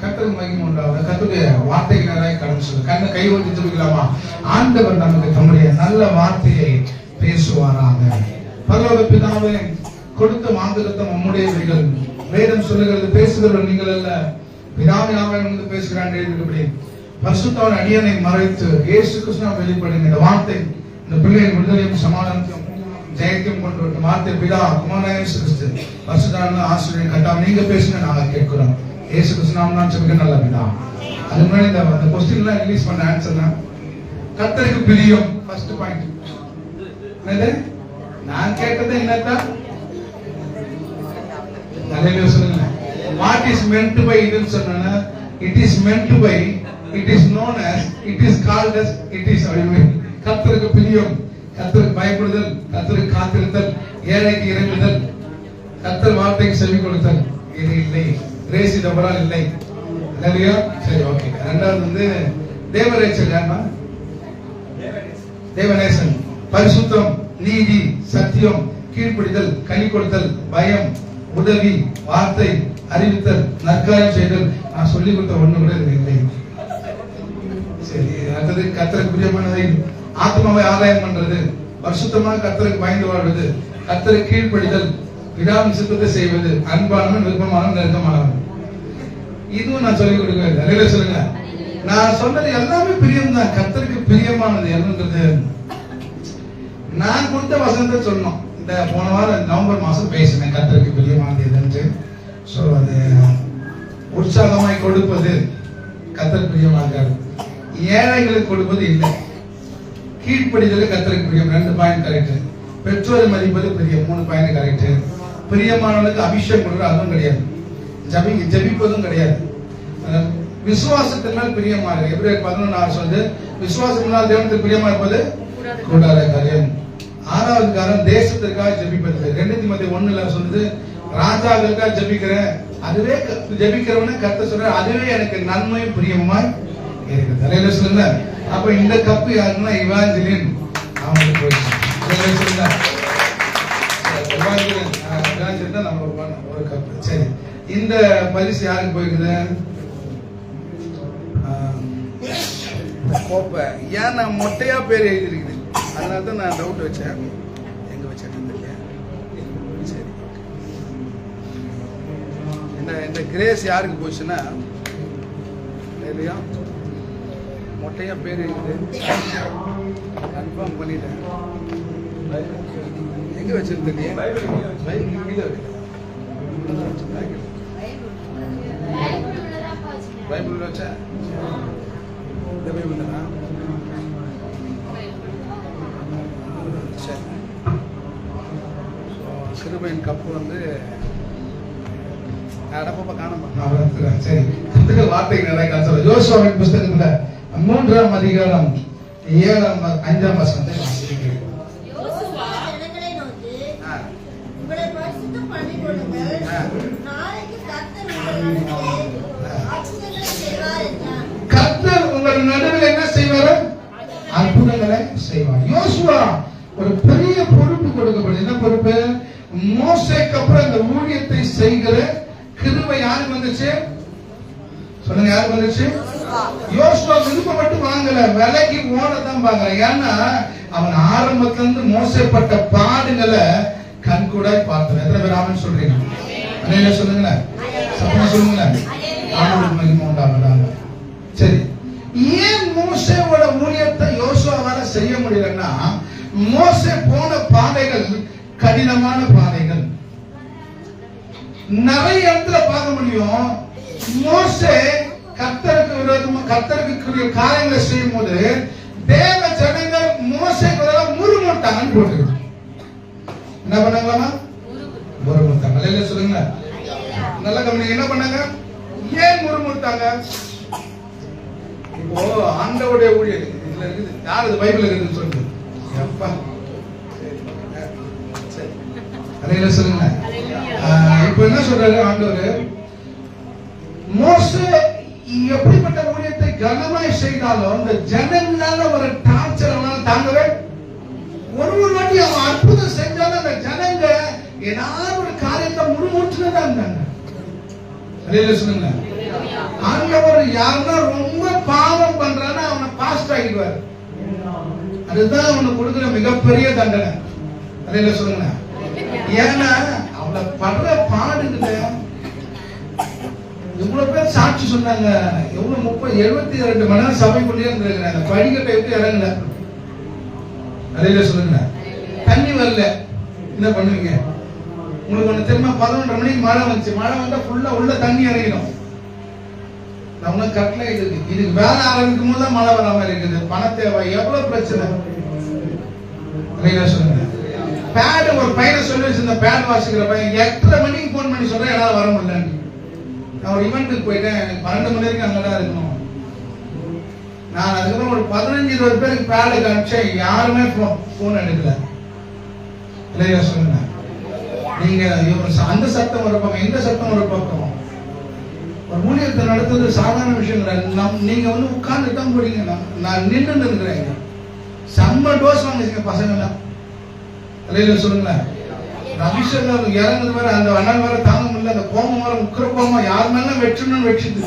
கர்த்தருக்கு மகிமை உண்டாவது. கர்த்தருடைய வார்த்தைக்கு நேராக கடந்து சொல்லு. கண்ணை கை ஓட்டி ஜெபிக்கலாமா? ஆண்டவர் நமக்கு தம்முடைய நல்ல வார்த்தையை பேசுவாராக. பரலோக பிதாவே, கொடுத்த வாக்குத்தத்தம் நம்முடையவைகள். வேதம் சொல்லுகிறது, பேசுகிறவர் நீங்கள் அல்ல, பிதாவே நாம பேசுகிறான் எழுதுகிறபடி பரிசுத்தவான் அடியனை மறைத்து இயேசு கிறிஸ்துவை வெளிப்படுங்க. இந்த வார்த்தை இந்த பிள்ளையின் விடுதலையும் சமாதானத்தையும் ஜெயத்தையும் கொண்டு வரட்டும். வார்த்தை பிதா குமாரனாகிய இயேசு கிறிஸ்து பரிசுத்தவான் ஆசிரியர் கட்டாம நீங்க பேசுங்க, நாங்க கேட்கிறோம். இயேசு கிறிஸ்து நாம தான் சொல்லுங்க நல்ல பிதா. அது முன்னாடி இந்த क्वेश्चन எல்லாம் ரிலீஸ் பண்ண ஆன்சர் தான். கர்த்தருக்கு பிரியம் ஃபர்ஸ்ட் பாயிண்ட். என்னது நான் கேட்டது என்னதான்? ஹalleluya சொல்லுங்க. What is meant to by இதுன்னு சொன்னா, it is meant to by, it is known as, it is called as, it is கர்த்தருக்கு பிரியம், கர்த்தருக்கு பயப்படுதல், கர்த்தருக்கு காத்திருத்தல், ஏழைக்கு இறங்குதல், கர்த்தர் வார்த்தைக்கு செவி கொடுத்தல். இது இல்லை, கிரேஸ் இதெல்லாம் இல்லை. ஹalleluya. சரி, ஓகே. இரண்டாவது தேவரேச்சல். யாருமா? தேவநேசன். பரிசுத்தம், நீதி, சத்தியம், கீழ்ப்படிதல், கனி கொடுத்தல், பயம், உதவி, வார்த்தை, அறிவித்தல், நற்காரியம் செய்தல். நான் சொல்லிக் கொடுத்த ஒண்ணு கூட இல்லை. சரி, அடுத்தது கர்த்தருக்கு பிரியமானதை ஆத்மாவை ஆதாயம் பண்றது, பரிசுத்தமாக கர்த்தருக்கு பயந்து வாழ்வது, கர்த்தருக்கு கீழ்ப்படிதல், பிதாவின் சித்தத்தை செய்வது, அன்பானவன், விருப்பமானவன், நெருக்கமானவன். இதுவும் நான் சொல்லிக் கொடுக்கிறேன். நிறைய சொல்லுங்க. நான் சொன்னது எல்லாமே பிரியம் தான். கர்த்தருக்கு பிரியமானது என்னன்றது நான் கொடுத்த வசனத்தை சொன்னோம். இந்த போன வாரம் நவம்பர் மாசம் பேசினேன் கர்த்தருக்கு பிரியமானது எதுன்னு. சோ அது உற்சாகமாய் கொடுப்பது கர்த்தருக்கு பிரியமானது, ஏழைகளுக்கு கொடுப்பது இல்லை. கீழ்ப்படிதல் கர்த்தருக்கு பிரியம் 2 பாயிண்ட் கரெக்ட். பெற்றோரை மதிப்பது பிரியம் 3 பாயிண்ட் கரெக்ட். பிரியமானவனுக்கு அபிஷேகம் கொடுறது அதுவும் கிடையாது. ஜபிப்பதும் கிடையாது. விசுவாசத்தினால் பிரியமாக எபிரேயர் 11:6 சொல்லுது, விசுவாசத்தினால் தேவனுக்கு பிரியமா இருப்பது கூடாத காரியம். 6வது காரணம் தேசத்திற்காக ஜபிப்பது. 2 தீமோத்தேயு 1:1 சொல்லுது, ராஜாக்களுக்காக ஜபிக்கிறேன், அதுவே ஜபிக்கிறவன கர்த்தர் சொல்ற, அதுவே எனக்கு நன்மையும் பிரியமாய் இருக்குது. தலையில சொல்லுங்க. அப்ப இந்த கப்பு யாருன்னா இவாஞ்சலின் அவங்களுக்கு போயிடுச்சு. சொல்லுங்க, இவாஞ்சலின் தான் நம்ம ஒரு கப்பு. சரி, இந்த பரிசு யாருக்கு போயிருக்குது? கோப்பை. ஏன் நான் மொட்டையா பேர் எழுதிருக்குது, அதனால தான் நான் டவுட் வச்சேன். எங்க வச்சேன் தெரியல. சரி, இந்த கிரேஸ் யாருக்கு போச்சுன்னா, இல்லையா மொட்டையா பேர் எழுதுது, கன்ஃபார்ம் பண்ணிட்டேன். எங்க வச்சிருந்தீங்க? பைபிள் வச்சா இந்த பைபிள் தானா? சரி, சிறுபையின் கப்பு அடப்பப்ப காணமா. சரி, கர்த்தருடைய வார்த்தை நிறைய கருத்து. யோசுவாவின் புத்தகத்துல 3ஆம் அதிகாரம் 7ஆம் 5ஆம் வசனத்தை வாசிக்கிறேன். யோசுவா ஜனங்களை நோக்கி, உங்களை பரிசுத்தம் பண்ணிக்கொள்ளுங்கள், நாளைக்கு கர்த்தர் உங்கள் நடுவில் என்ன செய்வார்? அற்புதங்களை செய்வார். யோசுவா ஒரு பெரிய பொறுப்பு கொடுக்கப்படுது. என்ன பொறுப்பு? மோசேக்கு அப்புறம் இந்த ஊழியத்தை செய்கிற கிருபை யாருக்கு வந்துச்சு? சொல்லுங்க, யாருக்கு வந்துச்சு? யோசுவா விருப்பம் மட்டும் வாங்கல, விலைக்கு ஓடத்தான் பாக்கல. ஏன்னா அவன் ஆரம்பத்துல இருந்து மோசப்பட்ட பாடுகளை கண்கூடாய் பார்த்தான். எத்தனை பேர் ஆமென் சொல்றீங்க? அல்லேலூயா சொல்லுங்களேன், சத்தமா சொல்லுங்களேன். ஆண்டவருக்கு மகிமை உண்டாவதாக. சரி, ஏன் மோசேவோட ஊழியத்தை யோசுவாவால செய்ய முடியலன்னா, மோசே போன பாதைகள் கடினமான பாதைகள். நிறைய இடத்துல பார்க்க முடியும், மோசே கர்த்தருக்கு விரோதமா கர்த்தருக்கு காரியங்களை செய்யும் போது தேவ ஜனங்கள் மோசேக்கு முறுமுட்டாங்கன்னு போட்டுருக்கு. என்ன பண்ணாங்களாமா? முறுமுட்டாங்க. அல்லேலூயா சொல்லுங்க. நல்ல கவனிங்க, என்ன பண்ணாங்க? ஏன் முறுமுட்டாங்க? இப்போ ஆண்டவருடைய ஊழியர் இதுல இருக்குது. யார் இது பைபிள்ல இருக்குன்னு சொல்லுங்க. அப்பா சரி, அல்லேலூயா சொல்லுங்க. இப்போ என்ன சொல்றாரு ஆண்டவர்? மோசே எப்படிப்பட்ட ஊழியத்தை கனமாய் செய்தாலும் அந்த ஜனங்களால ஒரு டார்ச்சர் அவனால தாங்கவே. ஒரு வாட்டி அவன் அற்புதம் செஞ்சாலும் அந்த ஜனங்க ஏதாவது ஒரு காரியத்தை முறுமுற்றுதான் இருந்தாங்க. அல்லேலூயா சொல்லுங்க. ஆண்டவர் யாருன்னா ரொம்ப பாவம் பண்றான்னா அவனை பாஸ்ட் ஆகிடுவார். அதுதான் அவனுக்கு கொடுக்கிற மிகப்பெரிய தண்டனை. அதே சொல்லுங்க. ஏன்னா அவளை படுற பாடுகிட்ட இவ்வளவு பேர் சாட்சி சொன்னாங்க. எவ்வளவு 72 மணி நேரம் சபைக்குள்ளேயே இருந்திருக்கிறாங்க. படிக்கட்டை விட்டு இறங்கல. அதே சொல்லுங்க. தண்ணி வரல, என்ன பண்ணுவீங்க? உங்களுக்கு ஒண்ணு தெரியுமா? 11:30 மணிக்கு மழை வந்துச்சு. மழை வந்தா ஃபுல்லா உள்ள தண்ணி இறங்கிடும். நம்ம கட்டளை இதுக்கு வேலை ஆரம்பிக்கும் போது தான் மழை வர மாதிரி இருக்குது. பண தேவை, எவ்வளவு பிரச்சனை. சொல்லுங்க. பேட் ஒரு பையனை சொல்லி வச்சிருந்த பேட் வாசிக்கிற பையன் 8:30 மணிக்கு போன் பண்ணி சொல்றேன் என்னால வர முடியல. நான் ஒரு ஈவெண்ட்டுக்கு போயிட்டேன், எனக்கு 12 மணி வரைக்கும் அங்கதான் இருக்கணும். நான் அதுக்கப்புறம் ஒரு 15-20 பேருக்கு பேடுக்கு அனுப்பிச்சேன், யாருமே போன் எடுக்கல. இல்லையா சொல்லுங்க. நீங்க அந்த சத்தம் ஒரு பக்கம், இந்த சத்தம் ஒரு பக்கம். ஒரு ஊழியத்தை நடத்துறது சாதாரண விஷயம். நீங்க உட்கார்ந்து தான் போறீங்க, நான் நின்று இருக்கிறேன். செம்ம டோஸ் வாங்கிச்சுங்க பசங்க எல்லாம். இல்லையா சொல்லுங்க. அபிஷேகம் இறங்குது வேற, அந்த அண்ணன் வேற தாங்க முடியல. அந்த கோபம் வேற, உக்கிர கோபம் யார் மேல வெற்றணும்னு வெச்சுது.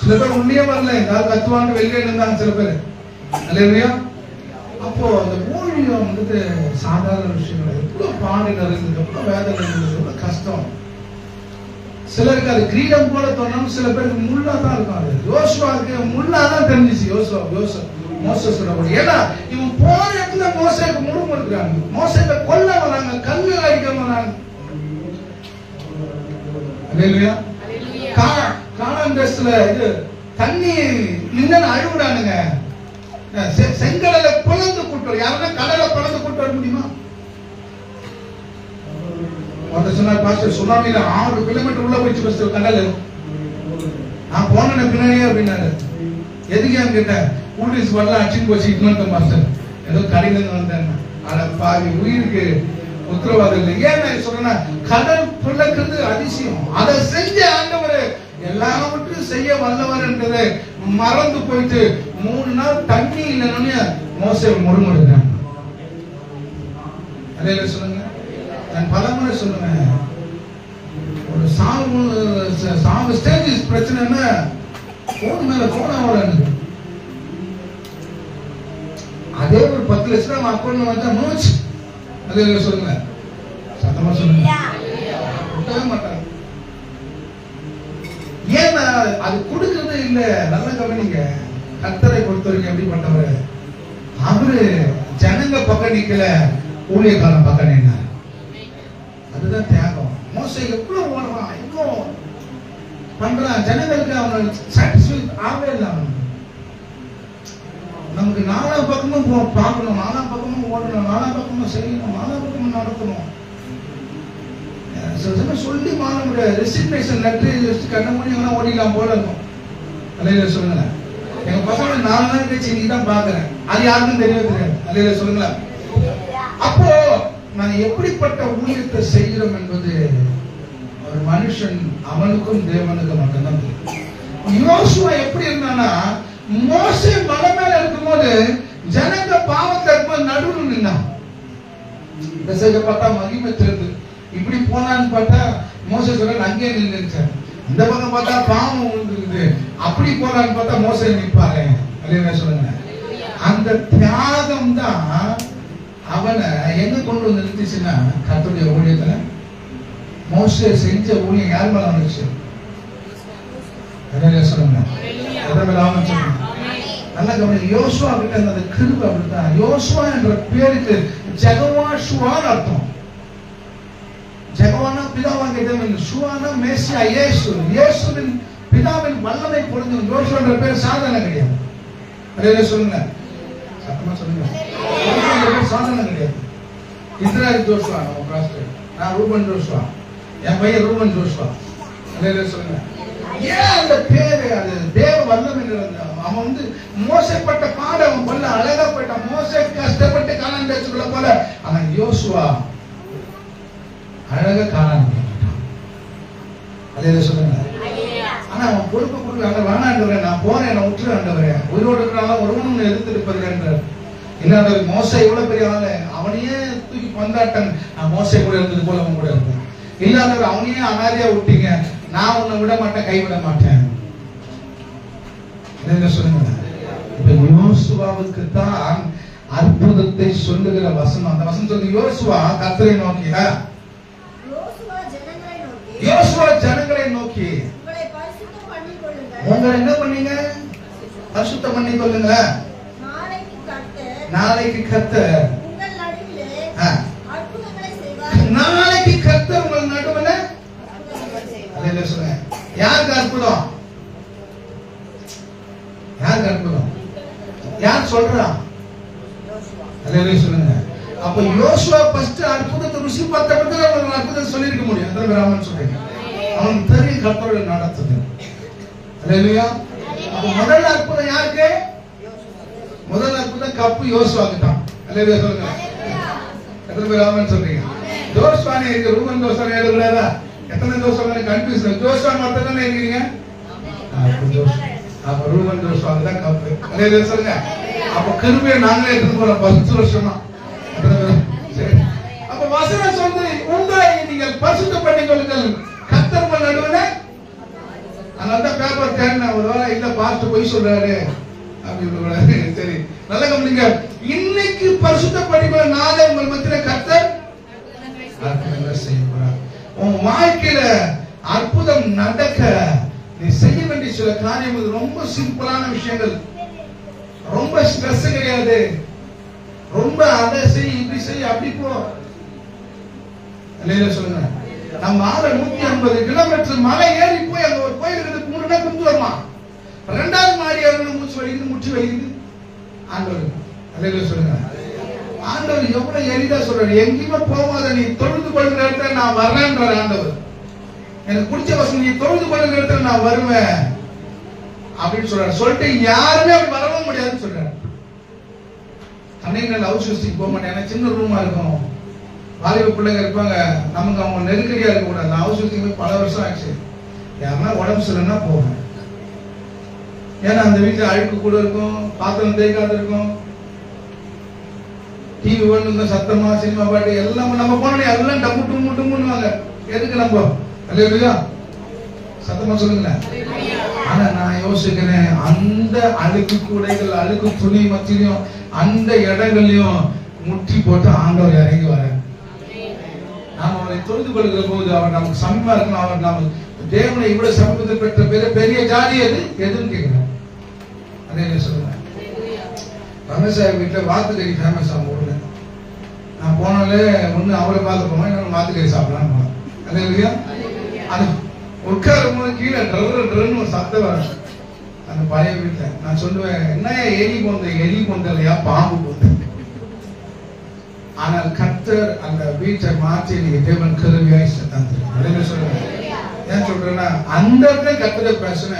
சில பேர் உள்ளே வரல, ஏதாவது கத்துவாண்டு வெளியே இருந்தாங்க சில பேர். இல்லையா? அப்போ அந்த ஊழியம் சாதாரண விஷயம். எவ்வளவு பாடு நடந்தது, எவ்வளவு வேதனை இருந்தது, எவ்வளவு கஷ்டம். சிலருக்கு அது கிரீடம் போல தோணும், சில பேருக்கு முள்ளா தான் இருக்கும். அது யோசுவாவுக்கு முள்ளா தான் தெரிஞ்சிச்சு. மோசஸ் ஏன்னா இவன் போற இடத்துல மோசேக்கு முழுமை இருக்கிறாங்க. மோசேக்க கொல்ல வராங்க, கல்லு அடிக்க வராங்க. காணான் தேசத்துல இது தண்ணி இல்லைன்னு அழுகுறானுங்க. செங்கடலை பிளந்து கூட்டு, யாருன்னா கடலை பிளந்து கூட்டு வர முடியுமா? சொன்னார் பாஸ்டர், சுனாமியில 6 கிலோமீட்டர் உள்ள போயிடுச்சு கடல். நான் போனேன் பின்னாடியே அப்படின்னாரு. எதுக்கு கேட்டேன், கூலிஸ் வரலாம் அடிச்சுன்னு போச்சு இன்னொரு மாஸ்டர், ஏதோ கடையில இருந்து வந்தேன். ஆனா பாவி உயிருக்கு உத்தரவாதம் இல்லை. ஏன் நான் சொல்றேன்னா, கடல் பிளக்கிறது அதிசயம். அதை செஞ்ச ஆண்டவர் எல்லாவற்றையும் செய்ய வல்லவர் என்றதை மறந்து போயிட்டு 3 நாள் தண்ணி இல்லைன்னு மோசே முறுமுறுக்கிறாங்க. அதே சொல்லுங்க. நான் பலமுறை சொல்லுவேன், ஒரு சாவு ஸ்டேஜ் பிரச்சனைன்னா போன் மேல போன வராது. அதே ஒரு 10 லட்சம் அக்கௌண்ட் வந்தா மூச்சு. அதே சொல்லுங்க, சத்தமா சொல்லுங்க. கொடுக்கவே மாட்டாங்க. ஏன்னா அது கொடுக்கறது இல்ல. நல்ல கவனிங்க. கர்த்தரை பொறுத்தவரைக்கும் எப்படிப்பட்டவர்? அவரு ஜனங்க பக்கம் நிக்கல, ஊழியக்காரன் பக்கம் நின்னார். அதுதான் தியாகம். மோசே எவ்வளவு ஓடுறான், எவ்வளவு பண்றான். ஜனங்களுக்கு அவன் சாட்டிஸ்ஃபை ஆகவே இல்லை. அவன் நமக்கு 4 பக்கமும் பார்க்கணும், 4 பக்கமும் ஓடணும், 4 பக்கமும் செய்யணும், 4 பக்கமும் நடத்தணும். சொல்லி மாற முடியாது. ரெசிக்னேஷன் லெட்டர் கண்ண முடியும் ஓடிலாம் போல இருக்கும். அலையில சொல்லுங்க. எங்க பசங்க 4 நாள் கழிச்சு நீ தான் பாக்குறேன், அது யாருக்கும் தெரியாது. அலையில சொல்லுங்க. அப்போ நான் எப்படிப்பட்ட ஊழியத்தை செய்கிறோம் என்பது ஒரு மனுஷன் அவனுக்கும் தேவனுக்கும் மட்டும்தான் தெரியும். யோசுவா எப்படி இருந்தானா, மோசே மலை மேல இருக்கும்போது ஜனங்க பாவத்தை இருக்கும்போது நடுவில் நின்னான். பார்த்தா மகிமை தெரிந்து இப்படி போனான்னு பார்த்தா மோசே சொல்ல அங்கே நின்றுச்சார். இந்த பக்கம் பார்த்தா பாவம் விழுந்துருக்குது, அப்படி போனான்னு பார்த்தா மோசே நிற்பாரு. அல்லேலூயா சொல்லுங்க. அந்த தியாகம் தான் அவனை எங்க கொண்டு வந்து நிறுத்திச்சுன்னா, கர்த்தருடைய ஊழியத்துல மோசே செஞ்ச ஊழியம் யார் மேல வந்துச்சு? அல்லேலூயா சொல்லுங்க. நல்ல கவனிங்க. யோசுவா கிட்ட அந்த கிருபை அப்படித்தான். யோசுவா என்ற பேருக்கு ஜெகவாஷுவான்னு அர்த்தம். ஜெகவானா பிதாவாகிய தேவன், ஷுவானா மேசியா இயேசு. இயேசுவின் பிதாவின் வல்லமை பொருந்தும். யோசுவா என்ற பேர் சாதாரண கிடையாது. அல்லேலூயா சொல்லுங்க. சத்தமா சொல்லுங்க. சாதாரண கிடையாது. இஸ்ராயேல் ஜோஷுவா நம்ம பாஸ்டர், நான் ரூபன் ஜோஷுவா, என் பையன் ரூபன் ஜோஷுவா. அல்லேலூயா சொல்லுங்க. ஏன் அந்த பேரு? அது தேவ வல்லமை. அவன் மோசப்பட்ட பாட அவன் கொல்ல அழகா போயிட்டான். மோசே கஷ்டப்பட்டு கானான் தேசத்துக்குள்ள போல, ஆனா யோசுவா அழகா கானான் போயிட்டான். அதே சொல்லுங்க. ஆனா அவன் பொறுப்பு கொடுக்க வேணாண்டவரே, நான் போறேன், என்ன விட்டுரு ஆண்டவரே, உயிரோடு இருக்கிறாங்க ஒருவனும் எதிர்த்திருப்பது என்றார். இல்லாத மோசை எவ்வளவு பெரிய ஆளு, அவனையே தூக்கி கொண்டாட்டன். நான் மோசை கூட இருந்தது போல அவன் கூட இருந்தேன். இல்லாதவர் அவனையே அனாதையா விட்டீங்க, நான் உன்னை விட மாட்டேன், கைவிட மாட்டேன். என்ன சொல்லுங்க? இப்ப யோசுவாவுக்கு தான் அற்புதத்தை சொல்லுகிற வசனம். அந்த வசனம் சொல்லி யோசுவா கர்த்தரை நோக்கி, யோசுவா ஜனங்களை நோக்கி உங்களை என்ன பண்ணீங்க? பரிசுத்தம் பண்ணி கொள்ளுங்க. நாளைக்கு கர்த்தர் நாளைக்கு கர்த்தர் உங்கள் நடுவுல அல்லேலூயா சொல்லுங்க. யாருக்கு அற்புதம்? யாருக்கு அற்புதம்? யார் சொல்றா? அல்லேலூயா சொல்லுங்க. அப்ப யோசுவா ஃபர்ஸ்ட் அற்புதத்தை ருசி பார்த்த பிறகு அவன் அற்புதத்தை சொல்லிருக்க முடியும். அதான் ராமன் சொல்றீங்க. அவன் தெரியும் கர்த்தரோட நடத்துது. அல்லேலூயா. அப்ப முதல் அற்புதம் யாருக்கு? முதல் அற்புதம் கப்பு யோசுவாக்கு தான். அல்லேலூயா சொல்லுங்க. எத்தனை பேர் ராமன் சொல்றீங்க? ஜோஸ்வானே இருக்கு. ரூபன் ஜோஸ்வானே எழுதுறாரா? எத்தனை ஜோஸ்வானே கன்ஃபியூஸ்? ஜோஸ்வான் மட்டும் தானே இருக்கீங்க. அப்ப ரூபன் ஜோஸ்வான் தான் கப்பு. அல்லேலூயா சொல்லுங்க. அப்ப கிருபையை நாங்களே எடுத்து போறோம் 10 வருஷமா. அப்ப வசனம் சொல்றது உங்களை நீங்கள் பரிசுத்தம் பண்ணிக் கொள்ளுங்கள். கர்த்தர் உங்கள் நடுவுல. அதனாலதான் பேப்பர் தேடின ஒரு வேளை இல்ல பாஸ்டர் போய் சொல்றாரு அப்படின்னு. சரி, நல்ல கவனிங்க. இன்னைக்கு பரிசுத்தம் பண்ணிக்கொள்ள நாளை உங்கள் மத்தியில கர்த்தர் அற்புதங்களை செய்ய போறார். உன் வாழ்க்கையில அற்புதம் நடக்க நீ செய்ய வேண்டிய சில காரியங்கள் ரொம்ப சிம்பிளான விஷயங்கள். ரொம்ப ஸ்ட்ரெஸ் கிடையாது. ரொம்ப அதை செய் இப்படி செய் அப்படி போ. அல்லேலூயா சொல்லுங்க. நம்ம 150 கிலோமீட்டர் மலை ஏறி போய் அங்க ஒரு கோயில் இருக்கு, கும்பிடுனா கும்பிட்டு வருமா? 2வது மாடி ஏறணும், மூச்சு வலிக்குது, முட்டி வலிக்குது. ஆண்டவர் அல்லேலூயா சொல்லுங்க. ஆண்டவர் எவ்வளவு எளிதா சொல்றாரு. எங்கேயுமே போகாத, நீ தொழுது கொள்கிற இடத்துல நான் வர்றேன்றார் ஆண்டவர். எனக்கு பிடிச்ச வசனம், நீ தொழுது கொள்கிற இடத்துல நான் வருவேன் அப்படின்னு சொல்றாரு. சொல்லிட்டு யாருமே அப்படி வரவும் முடியாதுன்னு சொல்றாரு. அன்னைக்கு ஹவுஸ் விசிட்டிங் போக மாட்டேன். ஏன்னா சின்ன ரூமா இருக்கும், வாலிப பிள்ளைங்க இருப்பாங்க, நமக்கு அவங்க நெருக்கடியா இருக்க கூடாது. நான் ஹவுஸ் விசிட்டிங் போய் பல வருஷம் ஆச்சு. யாருன்னா உடம்பு சரியில்லைன்னா போவேன். ஏன்னா அந்த வீட்டுல அழுக்கு கூட இருக்கும், பாத்திரம் தேய்க்காத இருக்கும், டிவி ஒண்ணு சத்தமா, சினிமா பாட்டு எல்லாம் நம்ம போனோம் எல்லாம் டம்மு டும்மு டும்முன்னுவாங்க. எதுக்கு நம்ம? அல்லேலூயா சத்தமா சொல்லுங்களேன். ஆனா நான் யோசிக்கிறேன், அந்த அழுக்கு கூடைகள், அழுக்கு துணி மத்தியிலையும் அந்த இடங்களையும் முட்டி போட்டு ஆண்டவர் இறங்கி வர. நாம் அவரை தொழுது கொள்கிற போது அவர் நமக்கு சமமா இருக்கணும். அவர் நாம் தேவனை இவ்வளவு சமூகத்தை பெற்ற பெரிய ஜாதி எது எதுன்னு கேட்கிறோம். அதே சொல்லுங்க. ரமேசாய் வீட்டுல வாத்துக்கறி ஃபேமஸ் ஆகும் ஊர்ல. நான் போனாலே ஒண்ணு அவரை பார்த்து போவேன், இன்னொன்று வாத்துக்கறி சாப்பிடலான்னு போனேன். அதே இல்லையா? அது உட்காரும் போது கீழே ட்ரன்னு ஒரு சத்தம் வரும். அந்த பழைய வீட்டுல நான் சொல்லுவேன், என்ன எலி போந்த இல்லையா, பாம்பு போந்த. ஆனால் கர்த்தர் அந்த வீட்டை மாற்றி நீங்க தேவன் கருவியாய் தந்திருக்கார். சொல்லுவேன். ஏன் சொல்றேன்னா அந்த இடத்துல கர்த்தரை பிரச்சனை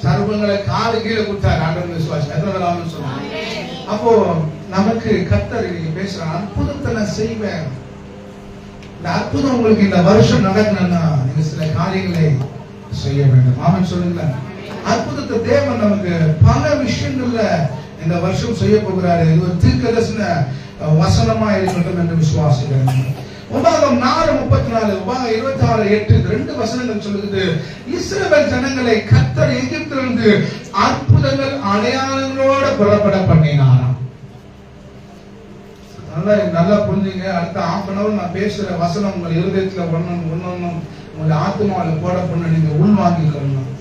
சர்வங்களை காது கீழே கொடுத்தாரு ஆண்டவர் விசுவாசம். எத்தனை சொல்லுவாங்க. அப்போ நமக்கு கர்த்தர் நீங்க பேசுற அற்புதத்தை நான் செய்வேன். இந்த அற்புதம் உங்களுக்கு இந்த வருஷம் நடக்கணும்னா நீங்க சில காரியங்களை செய்ய வேண்டும். ஆமென் சொல்லுங்களேன். அற்புதத்தை தேவன் நமக்கு பல விஷயங்கள்ல இந்த வருஷம் செய்ய போகிறாரு. இது ஒரு தீர்க்கதரிசன வசனமா இருக்கட்டும் என்று விசுவாசிக்கிறேன். உபாகம் 4:34, உபாகம் 26:8 2 வசனங்கள் சொல்லுது. இஸ்ரவேல் ஜனங்களை கர்த்தர் எகிப்திலிருந்து அற்புதங்கள் அடையாளங்களோட புறப்பட பண்ணினாராம். நல்லா புரிஞ்சுங்க. அடுத்த 1/2 hour நான் பேசுற வசனம் உங்கள் இருதயத்துல ஒன்னொன்னு உங்க ஆத்மாவில் போட பண்ண நீங்க உள்வாங்கிக்கணும்.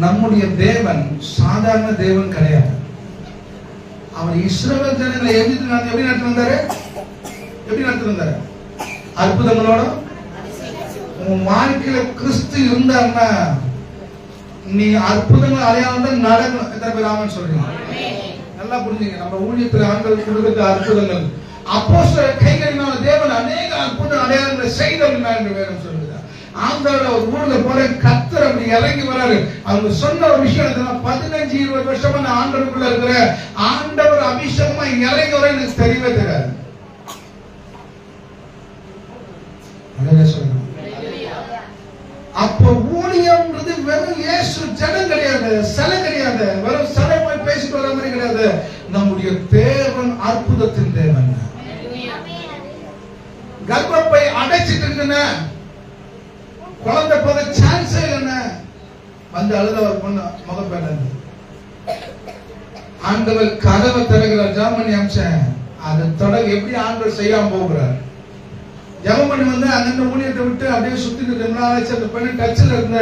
நம்முடைய தேவன் சாதாரண தேவன் கிடையாது. அவர் இஸ்ரவேல் ஜனங்களை எப்படி நடத்தினாரு? அற்புதங்களோட. உன் வாழ்க்கையில கிறிஸ்து இருந்தாருன்னா நீ அற்புதங்கள் அடையாளம் தான் நடக்கணும். எத்தனை பேர் ஆமென் சொல்றீங்க? நல்லா புரிஞ்சுங்க. நம்ம ஊழியத்தில் ஆண்கள் கொடுக்கிற அற்புதங்கள் அப்போஸ்தலர் கைகளினால தேவன் அநேக அற்புத அடையாளங்களை செய்தார் என்று வேதம் சொல்லுது. ஆந்திராவில் ஒரு ஊர்ல போற கர்த்தர் அப்படி இறங்கி வராரு. அவங்க சொன்ன ஒரு விஷயம் 15-20 வருஷமா நான் ஆண்டவருக்குள்ள இருக்கிற ஆண்டவர் அபிஷேகமா இறங்கி வர எனக்கு தெரியவே தெரியாது. அப்போ ஊழியம்ன்றது வெறும் இயேசு ஜனம் கிடையாது, சிலை கிடையாது, வெறும் சிலை போய் பேசிட்டு வர மாதிரி கிடையாது. நம்முடைய தேவன் அற்புதத்தின் தேவன். கர்ப்பப்பை அடைச்சிட்டு இருக்குன்னு குழந்தை போக சான்ஸே இல்லைன்னு வந்து அழுத ஒரு பொண்ணு முகப்பேல ஆண்டவர் கதவை திறக்கிறார். ஜெபம் பண்ணி அமிச்சேன். அது தொடங்க எப்படி ஆண்டவர் செய்யாம போகிறார். ஜெபம் பண்ணி வந்து அந்த ஊழியத்தை விட்டு அப்படியே சுத்திட்டு இருந்தாச்சு. அந்த பெண்ணு டச்சில் இருந்த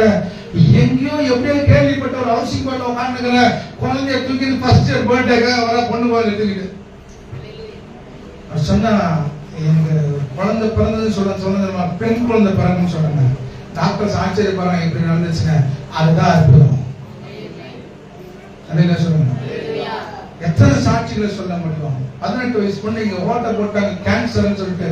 எங்கேயோ எப்படியோ கேள்விப்பட்ட ஒரு ஹவுசிங் போர்ட்ல உட்காந்துக்கிற குழந்தைய தூக்கிட்டு ஃபர்ஸ்ட் இயர் பர்த்டேக்காக வர பொண்ணு கோயில் எடுத்துக்கிட்டு சொன்னா எனக்கு குழந்தை பிறந்ததுன்னு சொன்னது பெண் குழந்தை பிறகுன்னு சொன்னாங்க. டாக்டர்ஸ் ஆச்சரியப்படுறாங்க எப்படி நடந்துச்சுங்க. அதுதான் அற்புதம். அதே சொல்லுங்க. எத்தனை சாட்சிகளை சொல்ல முடியும். 18 வயசு பொண்ணு இங்க ஓட்ட போட்டாங்க கேன்சர்னு சொல்லிட்டு.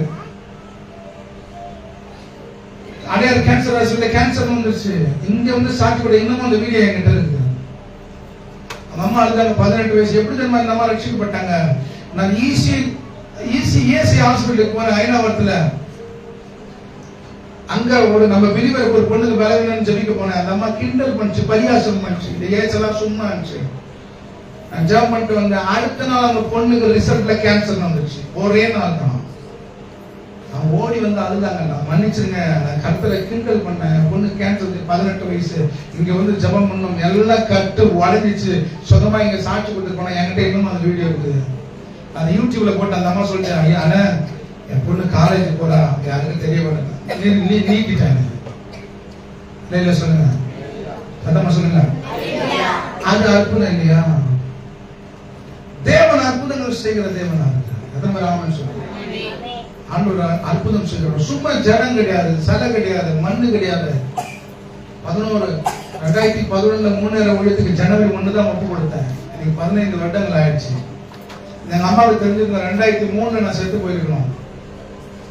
அடையார் கேன்சர் சொல்லி கேன்சர் வந்துருச்சு. இங்க வந்து சாட்சி கூட இன்னமும் அந்த வீடியோ என்கிட்ட இருக்கு. அம்மா அழுதாங்க. 18 வயசு எப்படி தெரியுமா இந்த அம்மா ரட்சிக்கப்பட்டாங்க. நான் ஏசி ஹாஸ்பிட்டலுக்கு போறேன் ஐநாவரத்துல. அங்க ஒரு நம்ம பிரிவருக்கு ஒரு பொண்ணுக்கு பலவீனம்னு ஜெபிக்க போனேன். அந்த அம்மா கிண்டல் பண்ணிச்சு, பரியாசம் பண்ணிச்சு. இந்த ஏஜ் எல்லாம் சும்மா இருந்துச்சு. நான் ஜெபம் பண்ணிட்டு வந்தேன். அடுத்த நாள் அந்த பொண்ணுக்கு ரிசல்ட்ல கேன்சர் வந்துச்சு. ஒரே நாள் தான். அவன் ஓடி வந்து அழுதாங்க. நான் மன்னிச்சிருங்க, நான் கர்த்தரை கிண்டல் பண்ணேன். பொண்ணு கேன்சர் 18 வயசு. இங்க வந்து ஜெபம் பண்ணோம். எல்லாம் கட்டு உடஞ்சிச்சு. சொந்தமா இங்க சாட்சி கொடுத்து போனேன். என்கிட்ட இன்னும் அந்த வீடியோ இருக்குது. அந்த யூடியூப்ல போட்டு அந்த அம்மா சொல்லிட்டேன், ஐயா அண்ணா என் பொண்ணு காலேஜ் போறா, யாருக்கும் தெரிய நீக்கிட்டாங்க. இல்ல சொல்லுங்க, சத்தமா சொல்லுங்க. அது அற்புதம் இல்லையா? தேவன் அற்புதங்கள் செய்கிற தேவனா ராமன் சொல்லுங்க. ஆண்டவர் அற்புதம் செய்கிறோம். சும்மா ஜனம் கிடையாது, சலை கிடையாது, மண்ணு கிடையாது. 2011 3 ஊழியத்துக்கு ஜனவரி 1 தான் ஒப்பு கொடுத்தேன். எனக்கு 15 வருடங்கள் ஆயிடுச்சு. எங்க அம்மாவுக்கு தெரிஞ்சிருந்த 2003 நான் செத்து போயிருக்கணும்.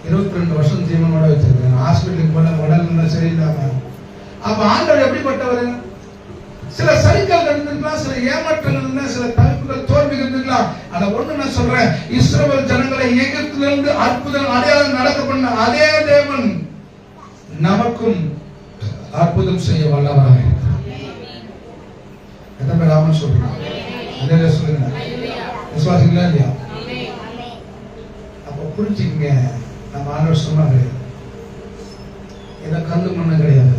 22 வருஷம் ஜீவனோட வச்சிருக்கேன். ஹாஸ்பிட்டலுக்கு போன உடல் சரியில்லாம. அப்ப ஆண்டவர் எப்படிப்பட்டவர்? சில சரிகள் இருந்திருக்கலாம், சில ஏமாற்றங்கள், சில தவிப்புகள், தோல்விகள் இருந்திருக்கலாம். ஆனா ஒண்ணு நான் சொல்றேன், இஸ்ரவேல் ஜனங்களை எகிப்திலிருந்து அற்புதம் அடையாளம் நடக்க பண்ண அதே தேவன் நமக்கும் அற்புதம் செய்ய வல்லவராக இருக்கிறார். எத்தனை பேர் ராமன் சொல்றோம்? அதே சொல்லுங்க. விசுவாசிங்களா இல்லையா? அப்ப புரிஞ்சுக்கங்க. நம்ம ஆண்டவர் சொன்னாரு, ஏதோ கல்லு மண்ணு கிடையாது,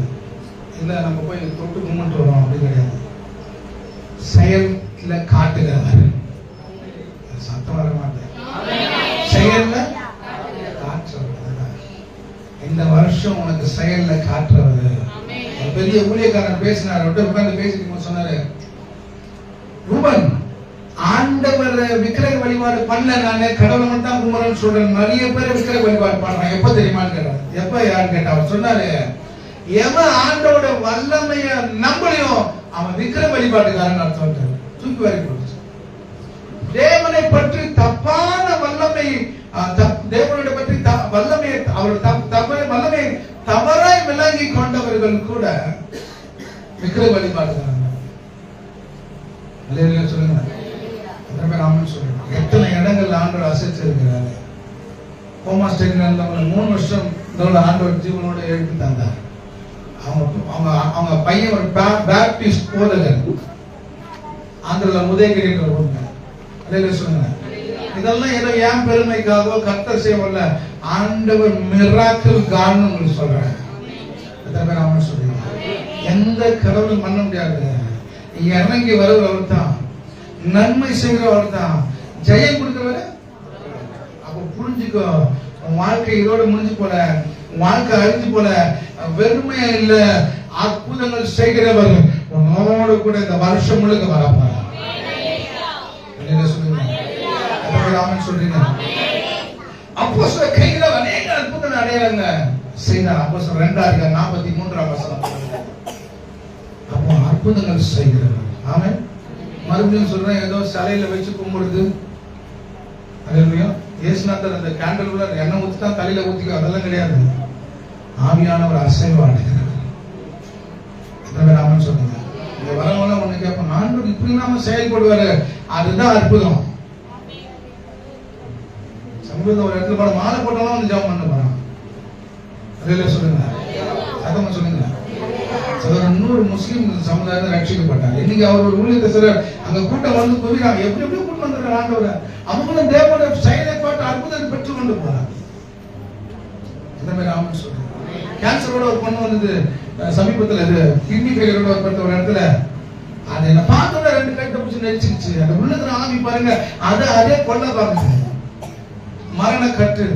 இல்ல நம்ம போய் தொட்டு கும்பிட்டு வரோம் அப்படி கிடையாது. செயல்ல காட்டுகிறவர். சத்தம் வர மாட்டேன். செயல்ல காட்டுறவர். இந்த வருஷம் உனக்கு செயல்ல காட்டுறவர். பெரிய ஊழியக்காரன் பேசினார். உட்கார்ந்து பேசிட்டு சொன்னாரு, ரூபன் ஆண்டவர் விக்கிரக வழிபாடு பண்ணல, நானே கடவுளை மட்டும் தான் கும்பிடுறேன்னு சொல்றேன். நிறைய பேர் விக்கிரக வழிபாடு பண்றான். எப்ப தெரியுமான்னு கேட்டார். எப்ப யாருன்னு கேட்டா அவர் சொன்னாரு, எவன் ஆண்டோட வல்லமைய நம்பளையும் அவன் விக்கிரக வழிபாட்டுக்காரன் அர்த்தம். தூக்கி வாரி போடுச்சு. தேவனை பற்றி தப்பான வல்லமை, தேவனுடைய பற்றி வல்லமை, அவருடைய வல்லமை தவறாய் விளங்கி கொண்டவர்கள் கூட விக்கிரக வழிபாட்டுக்காரன். சொல்லுங்க. எத்தனை இடங்கள் ஆண்டவர் அசைச்சிருக்கிறாரு. கோமா ஸ்டேட்ல இருந்தவங்க 3 வருஷம் ஆண்டவர் ஜீவனோட எழுப்பி தந்தார். அவங்க பையன் ஒரு பேப்டிஸ்ட் போதகர். ஆந்திரல உதயகிரி சொல்லுங்க. இதெல்லாம் ஏதோ ஏன் பெருமைக்காக கர்த்தர் செய்யல, ஆண்டவர் மிராக்கிள் காரணம் உங்களுக்கு சொல்றேன். எத்தனை பேர் அவன் சொல்றீங்க? எந்த கடவுளும் பண்ண முடியாது. இறங்கி வருகிறவர் தான், நன்மை செய்கிறவர் தான், ஜெயம் கொடுக்கிறவர். அப்ப புரிஞ்சுக்கோ, வாழ்க்கை இதோட முடிஞ்சு போல, வாழ்க்கை அழிஞ்சு போல, வெறுமையா இல்ல, அற்புதங்கள் செய்கிறவர் உன்னோடு கூட இந்த வருஷம் முழுக்க வரப்பாரு. சொல்றீங்க. அப்போஸ்தலர் கையில அநேக அற்புதங்கள் அடையறாங்க செய்தார். அப்போஸ்தலர் 2:43 அப்போ அற்புதங்கள் செய்கிறவர். ஆமென். மறுபடியும் சொல்றேன், ஏதோ சிலையில வச்சு கும்பிடுது. அல்லேலூயா. இயேசுநாதர் அந்த கேண்டில் உள்ள எண்ணெய் ஊத்திட்டா தலையில ஊத்திக்க, அதெல்லாம் கிடையாது. ஆவியானவர் அசைவாடுகிறார். ஆமென் சொல்லுங்க. இங்க வரவங்க ஒண்ணு கேட்போம், ஆண்டவர் இப்படி நாம செயல்படுவாரு, அதுதான் அற்புதம். சமூகத்தில் ஒரு இடத்துல போட மாலை போட்டாலும் வந்து ஜெபம் பண்ண போறான். அல்லேலூயா சொல்லுங்க. சத்தமா சொல்லுங்க. 100 முஸ்லிம் சமுதாயத்தை ரட்சிக்கப்பட்டாங்க. இன்னைக்கு அவர் ஒரு ஊழியத்தை சொல்றார், அங்க கூட்டம் வந்து போகிறாங்க. எப்படி கூட்டம் வந்திருக்காங்க ஆண்டவரை, அவங்களும் தேவனுடைய செயலை பார்த்து அற்புதத்தை பெற்றுக் கொண்டு போறாங்க. இந்த மாதிரி ஆமென் சொல்றாங்க. கேன்சரோட ஒரு பொண்ணு வந்தது சமீபத்துல, இது கிட்னி ஃபெயிலியரோட ஒரு இடத்துல. அது என்ன பார்த்தோட 2 கட்டை பிடிச்சி நெரிச்சிருச்சு. அந்த உள்ளத்துல ஆவி பாருங்க, அதே கொல்ல பாருங்க, மரண கட்டு.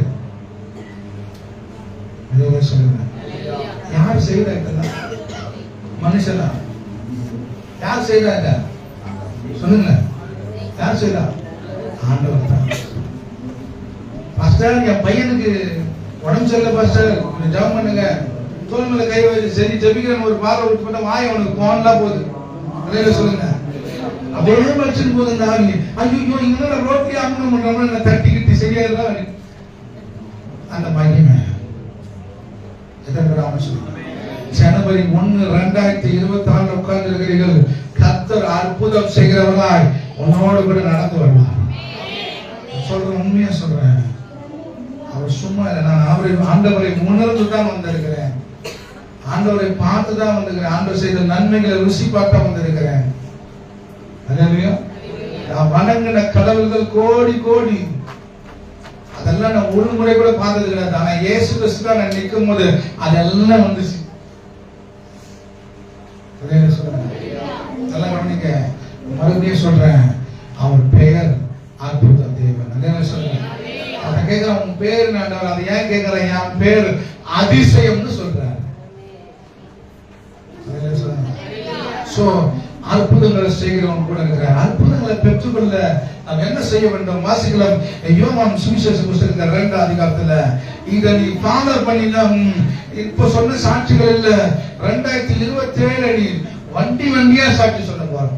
சொல்லுங்க, யார் செய்தா இதெல்லாம்? மனுஷனா? யார் செய்தா இத? சொல்லுங்க, யார் செய்தா? ஆண்டவர் தான். பாஸ்டர், என் பையனுக்கு உடம்பு சரியில்லை பாஸ்டர், ஜெபம் பண்ணுங்க, தோல் மேல கை வச்சு சரி ஜெபிக்கிறேன் ஒரு பார்வை விட்டு போட்டா வாய் அவனுக்கு போன்லாம் போகுது. சொல்லுங்க, அப்படியே வச்சுட்டு போகுது. ஐயோ இங்க ரோட்லயே அம்மன் பண்றோம்னா தட்டிக்கிட்டு சரியாதான் அந்த மகிமை. ஜனவரி 1, 2026 உட்கார்ந்து இருக்கிறீர்கள். கர்த்தர் அற்புதம் செய்கிறவர்களாய் உன்னோடு கூட நடந்து வருவார். சொல்றேன், உண்மையா சொல்றேன். அவர் சும்மா இல்லை. நான் ஆண்டவரை உணர்ந்து தான் வந்திருக்கிறேன். ஆண்டவரை பார்த்து தான் வந்திருக்கிறேன். ஆண்டவர் செய்த நன்மைகளை ருசி பார்க்க வந்திருக்கிறேன். நான் வணங்கின கடவுள்கள் கோடி கோடி, அதெல்லாம் நான் ஒரு முறை கூட பார்த்தது கிடையாது. ஆனா இயேசு கிறிஸ்து தான் நான் நிற்கும் போது அதெல்லாம் வந்துச்சு. நல்லா கவனிக்க, மறுபடியும் சொல்றேன், அவர் பெயர் அற்புத தேவன். சொல்றேன், அதை கேட்கிறேன், உன் பேர் நான் அதை ஏன் கேட்கிறேன்? என் பேர் அதிசயம்னு சொல்றாரு. சோ அற்புதங்களை செய்கிறவன் கூட இருக்கிறார். அற்புதங்களை பெற்றுக்கொள்ள நாம் என்ன செய்ய வேண்டும்? வாசிக்கலாம், யோவான் சுவிசேஷ புத்தகத்துல 2ஆம் அதிகாரத்துல இத நீ ஃபாலோ பண்ணினா இப்ப சொன்ன சாட்சிகள் இல்ல, 2027 நீ வண்டியா சாட்சி சொல்ல போறோம்.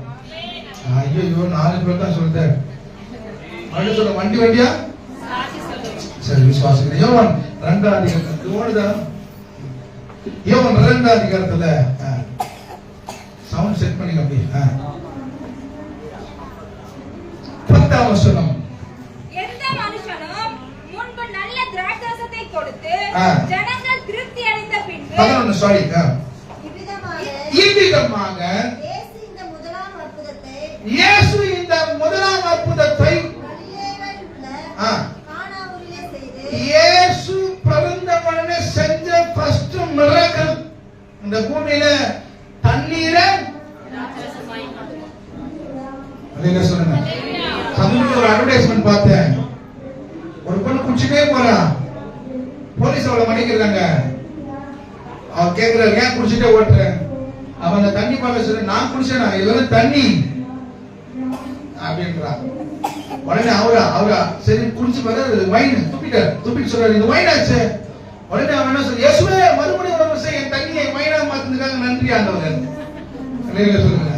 ஐயோ 4 பேர் தான் சொல்லிட்டேன். மறுபடியும் சொல்ல, வண்டியா சரி விசுவாசிக்கிறேன். யோவான் 2ஆம் அதிகாரத்துல யோவான் 2ஆம் அதிகாரத்துல சவுண்ட் செட் பண்ணிக்க அப்படியே 10ஆம் வசனம். எந்த மனுஷனும் முன்பு நல்ல திராட்சரசத்தை கொடுத்து ஜனங்கள் திருப்தி அடைந்த பின்பு 11 சாரி இவ்விதமாக இயேசு இந்த முதலாம் அற்புதத்தை கலிலேயாவில் உள்ள கானாவூரிலே செய்து இயேசு பிறந்த உடனே செஞ்ச ஃபர்ஸ்ட் மிராக்கிள் இந்த பூமியில தண்ணீரை சொல்லுங்க. சமீபத்தில் ஒரு அட்வர்டைஸ்மெண்ட் பார்த்தேன். ஒரு பொண்ணு குடிச்சுட்டே போறா, போலீஸ் அவளை மடிக்கிறாங்க. அவ கேக்குற, ஏன் குடிச்சுட்டே ஓட்டுற? அவன் அந்த தண்ணி பார்க்க சொல்ல, நான் குடிச்சேனா, இதெல்லாம் தண்ணி அப்படின்றா. உடனே அவரா சரி குடிச்சு பாரு, வைன் துப்பிட்டு சொல்றாரு, இந்த வைன் ஆச்சு. உடனே அவன் என்ன சொல்ற, இயேசுவே மறுபடியும் ஒரு விஷயம், என் தண்ணியை வைனா மாத்துறதுக்காக நன்றி ஆண்டவர். சொல்லுங்க,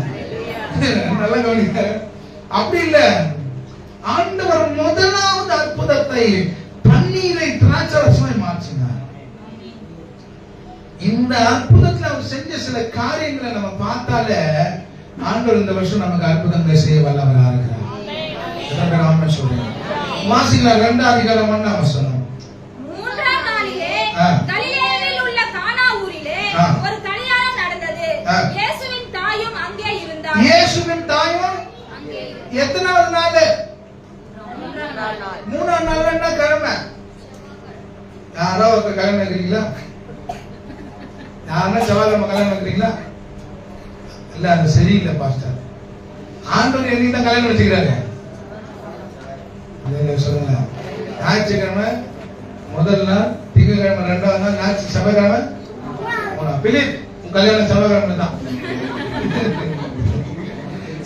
நல்லா கவனிக்க. அப்படி இல்ல, ஆண்டவர் முதலாவது அற்புதத்தை தண்ணீரை திராட்சரசமாய் மாற்றினார். இந்த அற்புதத்துல அவர் செஞ்ச சில காரியங்களை நம்ம பார்த்தாலே ஆண்டவர் இந்த வருஷம் நமக்கு அற்புதங்களை செய்ய வல்லவராக இருக்கிறார். வாசிக்கலாம் 2ஆம் அதிகாரம் 1ஆம் வசனம். 3ஆம் நாளிலே கலிலேயாவில் உள்ள கானா ஊரிலே ஒரு கல்யாணம் நடந்தது. இயேசுவின் தாயும் அங்கே இருந்தார். இயேசுவின் தாயும் எத்தனாவது நாள்? 3ஆம் நாள். என்ன கிழமை? யாரோ ஒரு கல்யாணம் இருக்கிறீங்களா? யாருன்னா செவ்வாய்க்கிழமை கல்யாணம் இருக்கிறீங்களா? இல்ல, அது சரியில்லை பாஸ்டர். ஆண்டவர் என்னைக்கு தான் கல்யாணம் வச்சுக்கிறாரு. சொல்லுங்க, ஞாயிற்றுக்கிழமை முதல் நாள், திங்கட்கிழமை 2ஆவது நாள், ஞாயிற்று செவ்வாய்க்கிழமை பிலிப் உன் கல்யாணம் செவ்வாய்க்கிழமை தான்.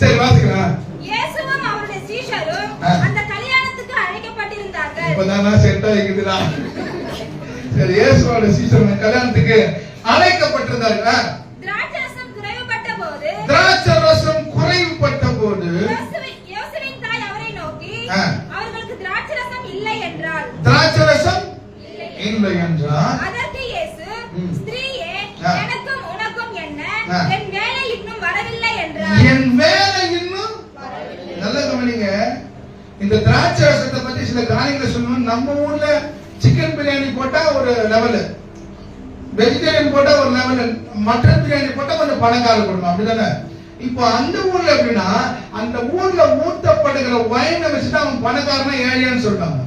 சரி வாசிக்கலாம். இயேசுவும் அவருடைய சீஷரும் அந்த கல்யாணத்துக்கு அழைக்கப்பட்டிருந்தார்கள். இப்பதான் செட்டா இருக்குதுடா. சரி, இயேசுவோட சீஷர்கள் கல்யாணத்துக்கு அழைக்கப்பட்டிருந்தார்கள். திராட்சரசம் குறைவுபட்ட போது யோசேப்பின் தாய் அவரை நோக்கி, அவர்களுக்கு திராட்சரசம் இல்லை என்றார். திராட்சரசம் இல்லை என்றார். அதற்கு இயேசு, ஸ்திரீயே, எனக்கும் உனக்கும் என்ன? என் வேலை இன்னும் வரவில்லை என்றார். என் வேலை இன்னும் நல்ல கவனிங்க. இந்த திராட்சரசத்தை பத்தி சில காரியங்களை சொல்லணும். நம்ம ஊர்ல சிக்கன் பிரியாணி போட்டா ஒரு லெவல், வெஜிடேரியன் போட்டா ஒரு லெவல், மட்டன் பிரியாணி போட்டா கொஞ்சம் பணக்கார கொடுக்கும், அப்படிதானே? இப்போ அந்த ஊர்ல எப்படின்னா, அந்த ஊர்ல ஊத்தப்படுகிற வைனை வச்சுட்டு அவன் பணக்காரனா ஏழையான்னு சொல்றாங்க.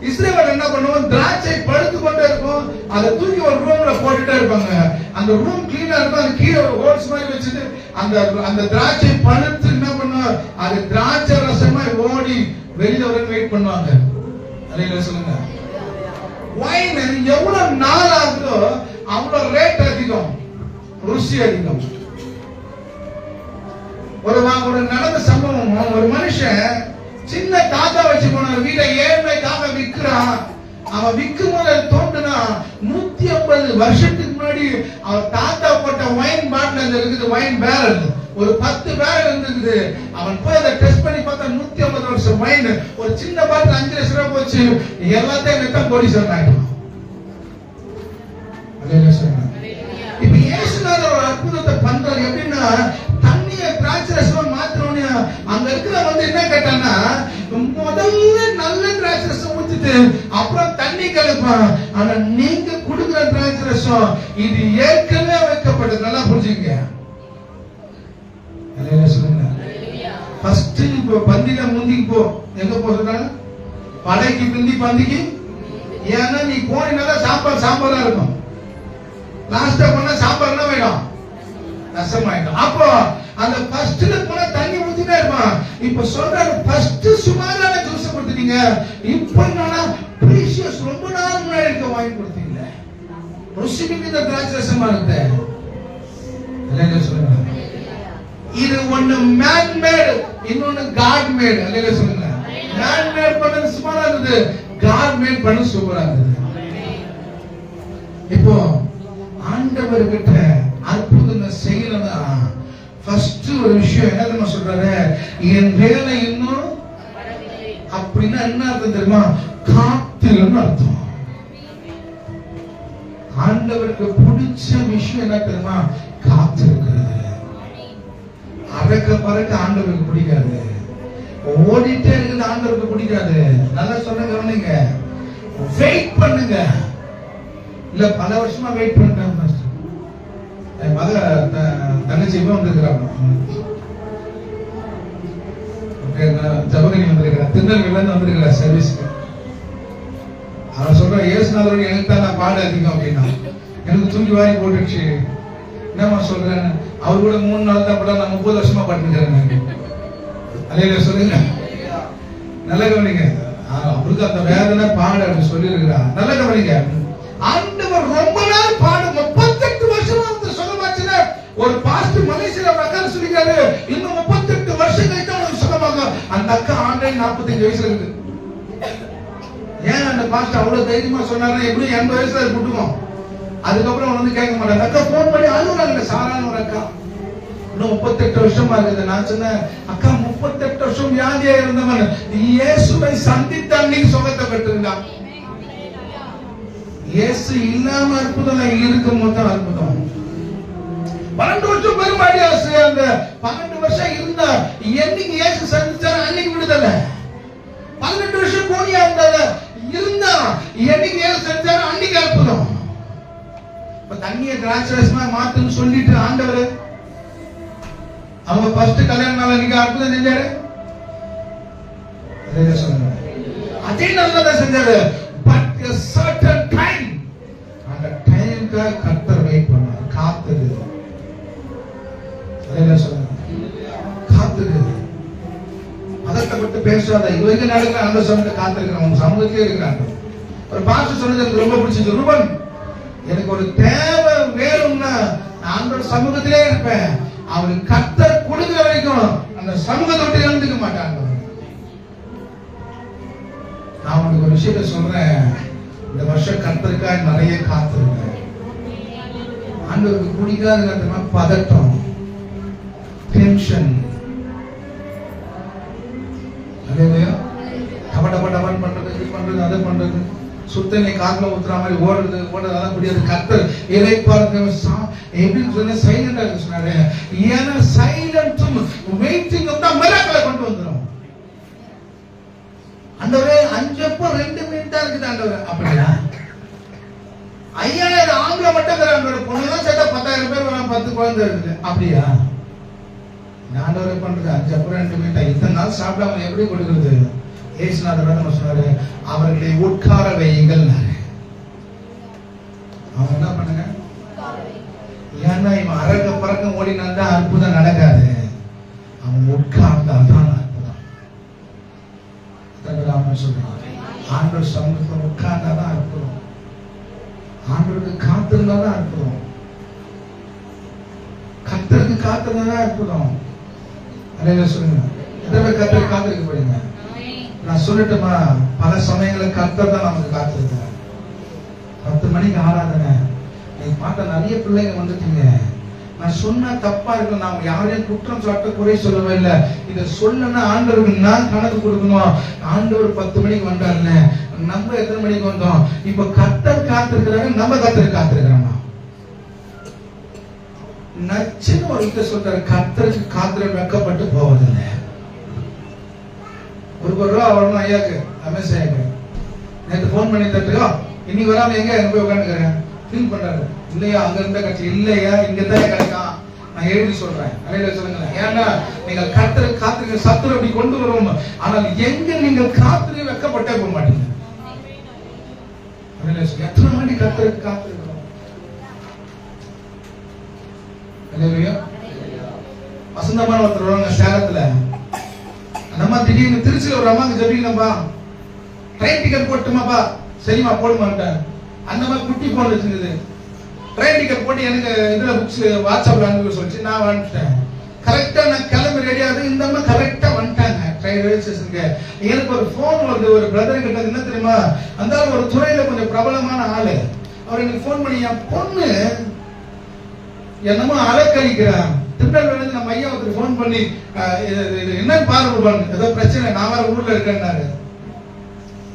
இஸ்ரவேல் என்ன பண்ணுவோம், திராட்சை பழுத்து கொண்டே இருக்கும், அதை தூக்கி ஒரு ரூம்ல போட்டுட்டே இருப்பாங்க. அந்த ரூம் கிளீனா இருக்கும், அது கீழே ஒரு ஹோல்ஸ் மாதிரி வச்சுட்டு அந்த திராட்சை பழுத்து என்ன பண்ணுவோம், அது திராட்சை ரசமா ஓடி வெளியில வர வெயிட் பண்ணுவாங்க. அதையில சொல்லுங்க, வைன் எவ்வளவு நாள் ஆகுதோ அவ்வளவு ரேட் அதிகம், ருசி அதிகம். ஒரு நடந்த சம்பவம், ஒரு மனுஷன் சின்ன தாத்தா வச்சு போன வீட்டை ஏழ்மைக்காக விற்கிறான். அவன் விற்கும் போது தோண்டுனா 150 வருஷத்துக்கு முன்னாடி அவன் தாத்தா போட்ட வைன் பாட்டில் இருக்குது, வைன் பேரல் ஒரு 10 பேரல் இருந்தது. அவன் போய் அதை டெஸ்ட் பண்ணி பார்த்தா 150 வருஷம் வைன், ஒரு சின்ன பாட்டில் 5 லட்சம் ரூபாய் போச்சு. எல்லாத்தையும் நெத்தம் கோடீஸ்வரன் ஆயிடும். இப்ப இயேசுநாதர் ஒரு அற்புதத்தை பண்றாரு. எப்படின்னா, தண்ணிய திராட்சை ரசமா மாத்திரோன்னு அங்க இருக்கிற என்ன கேட்டான்னா, முதல்ல நல்ல திராட்சை ரசம் ஊத்திட்டு அப்புறம் தண்ணி கலப்பான். ஆனா நீங்க குடுக்கிற திராட்சை ரசம் இது ஏற்கனவே வைக்கப்பட்டது. நல்லா புரிஞ்சுங்க. சொல்லுங்க, ஃபர்ஸ்ட் இப்போ பந்தில முந்திக்கு போ. எங்க போறாங்க? படைக்கு பிந்தி பந்திக்கு. ஏன்னா நீ போனா சாம்பாரா இருக்கும். லாஸ்டா போனா சாம்பார் என்ன வேணும், ரசமாயிடும். அப்போ அந்த ஃபர்ஸ்ட்ல போனா தண்ணி ஊத்திட்டே இருப்பான். இப்ப சொல்றாரு, ஃபர்ஸ்ட் சுமாரான ஜூஸ் கொடுத்தீங்க, இப்போ என்னன்னா பிரீஷியஸ் ரொம்ப நாள் முன்னாடி இருக்க வாங்கி கொடுத்தீங்க, ருசி மிகுந்த திராட்சை ரசமா இருக்கு. சொல்லுங்க, இது ஒன்னு மேன் மேட், இன்னொன்னு காட் மேட். அல்லேலூயா சொல்லுங்க. மேன் மேட் பண்ணது சுமாரா இருந்தது, காட் மேட் பண்ணது சூப்பரா இருந்தது. இப்போ ஆண்டவர் கிட்ட அற்புதம் செய்யலன்னா ஃபர்ஸ்ட் ஒரு விஷயம் என்ன தெரியுமா சொல்றாரு, என் வேலை இன்னும் அப்படின்னா என்ன அர்த்தம் தெரியுமா, காத்திருன்னு அர்த்தம். ஆண்டவருக்கு பிடிச்ச விஷயம் என்ன தெரியுமா, காத்திருக்கிறது. அறக்க பறக்க ஆண்டவருக்கு பிடிக்காது, ஓடிட்டே இருக்குது ஆண்டவருக்கு பிடிக்காது. நல்லா சொன்ன கவனிங்க, வெயிட் பண்ணுங்க. இல்ல பல வருஷமா வெயிட் பண்றேன். என் மக தங்கச்சி வந்திருக்கிறாங்க, ஜபகனி வந்திருக்கிறேன், திருநெல்வேலில இருந்து வந்திருக்கிற சர்வீஸ்க்கு. அவன் சொல்ற, இயேசுநாதரோட எனக்கு தான் நான் பாடு அதிகம் அப்படின்னா, எனக்கு தூக்கி வாரி போட்டுச்சு. என்னமா சொல்றேன், அவர் கூட 3 நாள் தான் கூட நான் 30 வருஷமா பாட்டுக்கிறேன். அல்லேலூயா சொல்லுங்க. நல்ல கவனிங்க, அவருக்கு அந்த வேதனை பாடு அப்படின்னு சொல்லி இருக்கிறா. நல்ல கவனிங்க, ஆண்டவர் ரொம்ப நாள் பாடு 38 வருஷமா சுகமாச்சுன்னா, ஒரு பாஸ்டர் மலேசியால அக்கா சொல்லிக்காரு, இன்னும் 38 வருஷம் கழித்து அவனுக்கு சுகமாக. அந்த அக்கா ஆன்லைன் 45 வயசுல இருக்கு. ஏன் அந்த பாஸ்டர் அவ்வளவு தைரியமா சொன்னாரு, எப்படியும் 80 வயசுல அது கூட்டுவோம். அதுக்கப்புறம் வந்து கேட்க மாட்டாங்க. அக்கா போன் பண்ணி அழுகுறாங்க, சாரான ஒரு அக்கா, இன்னும் 38 வருஷமா இருக்குது. நான் சொன்னேன், அக்கா 38 வருஷம் வியாதியா இருந்தவன் இயேசுவை சந்தித்த அன்னைக்கு சுகத்தை பெற்றிருந்தான். இயேசு இல்லாம அற்புதம் இருக்கும் போது அற்புதம். 12 வருஷம் பெருமாடி ஆசை. அந்த 12 வருஷம் இருந்தா என்னைக்கு இயேசு சந்திச்சாரு அன்னைக்கு விடுதலை. 18 வருஷம் கோணியா இருந்தா என்னைக்கு இயேசு சந்திச்சாரு அன்னைக்கு அற்புதம். இப்ப தண்ணியை திராட்சை ரசமா மாத்துன்னு சொல்லிட்டு ஆண்டவர் அவங்க ஃபர்ஸ்ட் கல்யாண நாள் அன்னைக்கு அற்புதம் செஞ்சாரு. அதே நல்லதான் செஞ்சாரு. பட் a certain time, அந்த டைம்க்கு கர்த்தர் வெயிட் பண்ணார், காத்துது. அதே சொல்லுங்க, காத்துது. அதட்டப்பட்டு பேசாத. இவங்க நடக்கிற அந்த சமயத்தை காத்திருக்கிறவங்க சமூகத்திலே இருக்கிறாங்க. ஒரு பாஸ்டர் சொன்னது எனக்கு ரொம்ப பிடிச்சது. ரூபன், எனக்கு ஒரு தேவை வேணும்னா நான் ஒரு சமூகத்திலே இருப்பேன். அவருக்கு கர்த்தர் கொடுக்கிற வரைக்கும் அந்த சமூகத்தை விட்டு எழுந்துக்க மாட்டாங்க. நான் உங்களுக்கு ஒரு விஷயத்த சொல்றேன், இந்த வருஷம் கர்த்தருக்காக நிறைய காத்திருக்கேன். ஆண்டவருக்கு பிடிக்காத பதட்டம், டென்ஷன், டபடபடபன் பண்றது, இது பண்றது, அதை பண்றது, சுத்தனை காத்துல ஊத்துற மாதிரி ஓடுறது அதெல்லாம் முடியாது. கர்த்தர் இதை பார்க்க எப்படின்னு சொன்ன சைலண்டா இருக்கு சொன்னாரு. ஏன்னா சைலண்ட்டும் வெயிட்டிங்கும் தான் மிராக்கிளை கொண்டு வந்துடும். ஆண்டவரே 5 அப்போ 2 மினிட்டா இருக்குது ஆண்டவரே. அப்படியா 5000 ஆம்பளை மட்டும் ஆண்டவரே, பொண்ணுதான் சேர்த்தா 10,000 பேர் 10 குழந்தை இருக்குது. அப்படியா ஆண்டவரே பண்றது 5 அப்போ 2 மினிட்டா? இத்தனை நாள் சாப்பிடாம எப்படி கொடுக்குறது? ஏசுநாதர் நம்ம சொன்னாரு, அவர்களை உட்கார வையுங்கள். அவங்க என்ன பண்ணுங்க? ஏன்னா இவன் அரக்க பறக்க ஓடினா அற்புதம் நடக்காது. அவன் உட்கார்ந்தால்தான் அற்புதம். சொல்றான், ஆண்டவர் சமூகத்தில் உட்கார்ந்தாதான் அற்புதம். ஆண்டவருக்கு காத்திருந்தாதான் அற்புதம். கர்த்தருக்கு காத்திருந்தாதான் அற்புதம். சொல்லுங்க, கர்த்தருக்கு காத்திருக்க போறீங்க. நான் சொல்லட்டுமா, பல சமயங்களில் கர்த்தர் தான் நமக்கு காத்திருக்க. 10 மணிக்கு ஆராதனை, நீங்க பார்த்த நிறைய பிள்ளைங்க வந்துட்டீங்க. நான் சொன்னா தப்பா இருக்கு, நான் யாரையும் குற்றம் சாட்ட குறை சொல்லவே இல்லை. இதை சொல்லணும்னா ஆண்டவருக்கு நான் கணக்கு கொடுக்கணும். ஆண்டவர் 10 மணிக்கு வந்தாருன்னு, நம்ம எத்தனை மணிக்கு வந்தோம்? இப்ப கர்த்தர் காத்திருக்கிறாங்க, நம்ம கர்த்தர் காத்திருக்கிறோமா? நச்சுன்னு ஒரு கிட்ட சொல்றாரு, கர்த்தருக்கு காத்திர வெக்கப்பட்டு போவதில்லை. ஒரு ரூபா வரணும் ஐயாக்கு, ரமேஷ் ஐயாக்கு. நேற்று போன் பண்ணி தட்டுக்கோ, இன்னைக்கு வராம எங்க போய் உட்காந்துக்கிறேன் ஃபீல் பண்றாரு. இல்லையா, அங்க இருந்த கட்சி இல்லையா, இங்கதான் கிடைக்கும். நான் எழுதி சொல்றேன், அலையில சொல்லுங்களேன். ஏன்னா நீங்கள் கர்த்தருக்கு காத்திருக்க, சத்துரு அப்படி கொண்டு வருவோம். ஆனால் எங்க நீங்கள் காத்திரு வெக்கப்பட்டே போக மாட்டீங்க. எத்தனை மணி கர்த்தருக்கு காத்திருக்கிறோம்? வசந்தமான ஒருத்தர் வருவாங்க சேலத்துல. நம்ம திடீர்னு திருச்சியில ஒரு அம்மாக்கு ஜபிக்கணும்பா, ட்ரெயின் டிக்கெட் போட்டுமாப்பா, சரிமா போடுமாட்டேன். அந்த மாதிரி குட்டி போன் வச்சிருந்தது. ட்ரெயின் டிக்கெட் போட்டு எனக்கு இதுல புக்ஸ் வாட்ஸ்அப்ல அனுப்பி சொல்லிச்சு. நான் வந்துட்டேன். கரெக்டா நான் கிளம்பி ரெடியாது, இந்த அம்மா கரெக்டா வந்துட்டாங்க ரயில்வே ஸ்டேஷனுக்கு. எனக்கு ஒரு போன் வருது, ஒரு பிரதர் கிட்ட. என்ன தெரியுமா, அந்த ஒரு துறையில கொஞ்சம் பிரபலமான ஆளு. அவர் எனக்கு போன் பண்ணி, என் பொண்ணு என்னமோ அலக்கழிக்கிறான், திருநெல்வேலியில நம்ம ஐயா ஒருத்தர் போன் பண்ணி என்ன பாருங்க, ஏதோ பிரச்சனை, நான் வேற ஊர்ல இருக்கேன்னாரு.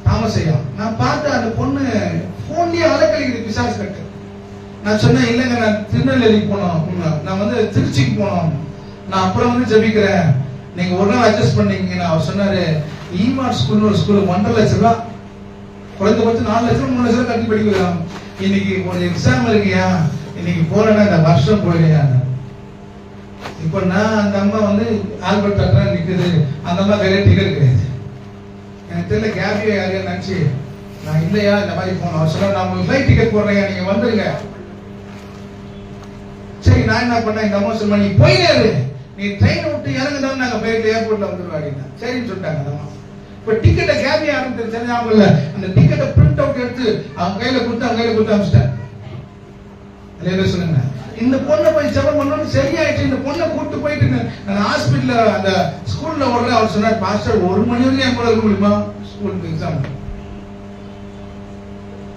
தாமஸ் ஐயா, நான் பார்த்தேன் அந்த பொண்ணு போன்லயே அலக்கழிக்குது, பிசாசு கட்டு. நான் சொன்னேன், இல்லைங்க நான் திருநெல்வேலிக்கு போனோம், நான் வந்து திருச்சிக்கு போனோம், நான் அப்புறம் வந்து ஜபிக்கிறேன், நீங்க ஒரு நாள் அட்ஜஸ்ட் பண்ணீங்க. அவர் சொன்னாரு, ஈமார்ட் ஸ்கூல்னு ஒரு ஸ்கூல் 1.5 லட்சம் ரூபாய், குறைந்தபட்சம் 4 லட்சம் 3 லட்சம் கட்டி படிக்கலாம். இன்னைக்கு ஒரு எக்ஸாம் இருக்கியா, இன்னைக்கு போறேன்னா இந்த வருஷம் போயிடுயா. இப்ப நான் அந்த அம்மா வந்து ஆல்பர்ட் டாக்டரா நிக்குது, அந்த அம்மா கையில டிக்கெட் கிடையாது. எனக்கு தெரியல கேபியா யாரையா நினைச்சு, நான் இல்லையா இந்த மாதிரி போனோம். அவர் சொன்னா, நான் உங்களுக்கு ஃபிளைட் டிக்கெட் போடுறேன், நீங்க வந்துருங்க. சரி, நான் என்ன பண்ணேன், இந்த அம்மா சொன்னா, நீ போயிடாரு, நீ ட்ரெயின் விட்டு இறங்குதான் நாங்க ஃபிளைட்ல ஏர்போர்ட்ல வந்துருவாங்க. சரின்னு சொல்லிட்டாங்க அந்த அம்மா. இப்ப டிக்கெட்டை கேபியா ஆரம்பிச்சு அவங்க அந்த டிக்கெட்டை பிரிண்ட் அவுட் எடுத்து அவங்க கையில கொடுத்து அனுப்பிச்சிட்டேன். சொல்லுங்க, இந்த பொண்ணை போய் ஜெபம் பண்ணணும், சரியாயிடுச்சு. இந்த பொண்ணை கூட்டு போயிட்டு நான் ஹாஸ்பிட்டல்ல அந்த ஸ்கூல்ல ஓடுறேன். அவர் சொன்னார், பாஸ்டர் 1 மணி வரைக்கும் என் கூட இருக்க முடியுமா ஸ்கூலுக்கு எக்ஸாம்?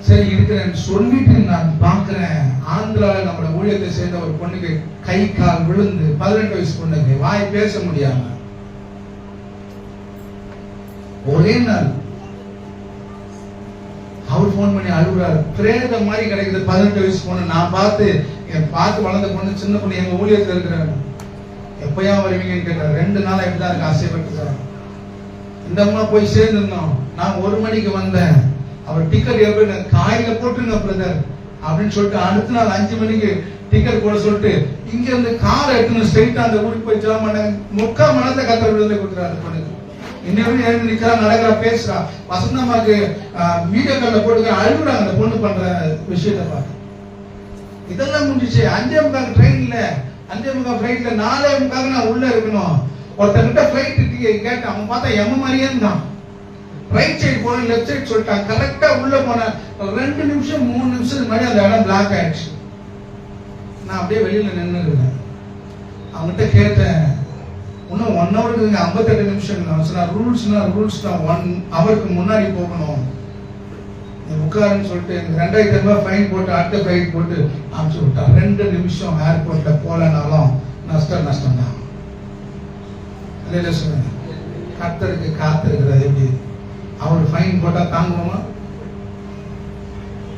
சரி இருக்கிறேன் சொல்லிட்டு நான் பாக்குறேன், ஆந்திரால நம்மளோட ஊழியத்தை சேர்ந்த ஒரு பொண்ணுக்கு கை கால் விழுந்து, 18 வயசு பொண்ணுக்கு வாய் பேச முடியாம ஒரே நாள் அவர் போன் பண்ணி அழுகுறாரு. பிரேத மாதிரி கிடைக்குது 18 வயசு பொண்ணு. நான் பார்த்து வளர்ந்த பொண்ணு, சின்ன பொண்ணு, எங்க ஊழியத்தில் இருக்கிறாங்க. எப்பயா வருவீங்கன்னு கேட்டார். 2 நாள் எப்படிதான் இருக்கு, ஆசைப்பட்டு. இந்த அம்மா போய் சேர்ந்துருந்தோம். நான் 1 மணிக்கு வந்தேன். அவர் டிக்கெட் எப்படி காயில போட்டுருங்க பிரதர் அப்படின்னு சொல்லிட்டு, அடுத்த நாள் 5 மணிக்கு டிக்கெட் போட சொல்லிட்டு இங்க இருந்து காரை எடுத்துன்னு ஸ்ட்ரெயிட்டா அந்த ஊருக்கு போய் ஜெபம் பண்ண. 3/4 மணி நேரத்தை கத்தர் விடுதலை கொடுக்குறாரு அந்த பொண்ணுக்கு. இன்னும் எழுந்து நிக்கிறா, நடக்கிறா, பேசுறா. வசந்தமாக்கு வீடியோ கால்ல போட்டு அழுகுறாங்க அந்த பொண்ணு பண்ற விஷயத்தை பார்த்து. இதெல்லாம் முடிஞ்சிச்சு. 5:45 ட்ரெயின் இல்ல, 5:45 ஃபிளைட்ல 4:45 நான் உள்ள இருக்கணும். ஒருத்தர்கிட்ட ஃபிளைட் கேட்டேன், அவன் பார்த்தா எம்ம மாதிரியே இருந்தான். ரைட் சைடு போன, லெஃப்ட் சைடு சொல்லிட்டான். கரெக்டா உள்ள போன 2 நிமிஷம் 3 நிமிஷத்துக்கு முன்னாடி அந்த இடம் பிளாக் ஆயிடுச்சு. நான் அப்படியே வெளியில நின்று இருக்கேன். அவங்ககிட்ட கேட்டேன், இன்னும் 1 ஹவருக்கு 58 நிமிஷம். ரூல்ஸ் தான் 1 ஹவருக்கு முன்னாடி போகணும், உட்காருன்னு சொல்லிட்டு எனக்கு 2000 ரூபாய் ஃபைன் போட்டு அடுத்த ஃபிளைட் போட்டு அனுப்பிச்சு விட்டான். 2 நிமிஷம் ஏர்போர்ட்ல போலனாலும் நஷ்டம் தான். சொல்லுங்க, கர்த்தருக்கு காத்திருக்கிறது எப்படி? அவர் ஃபைன் போட்டா தாங்குவோமா?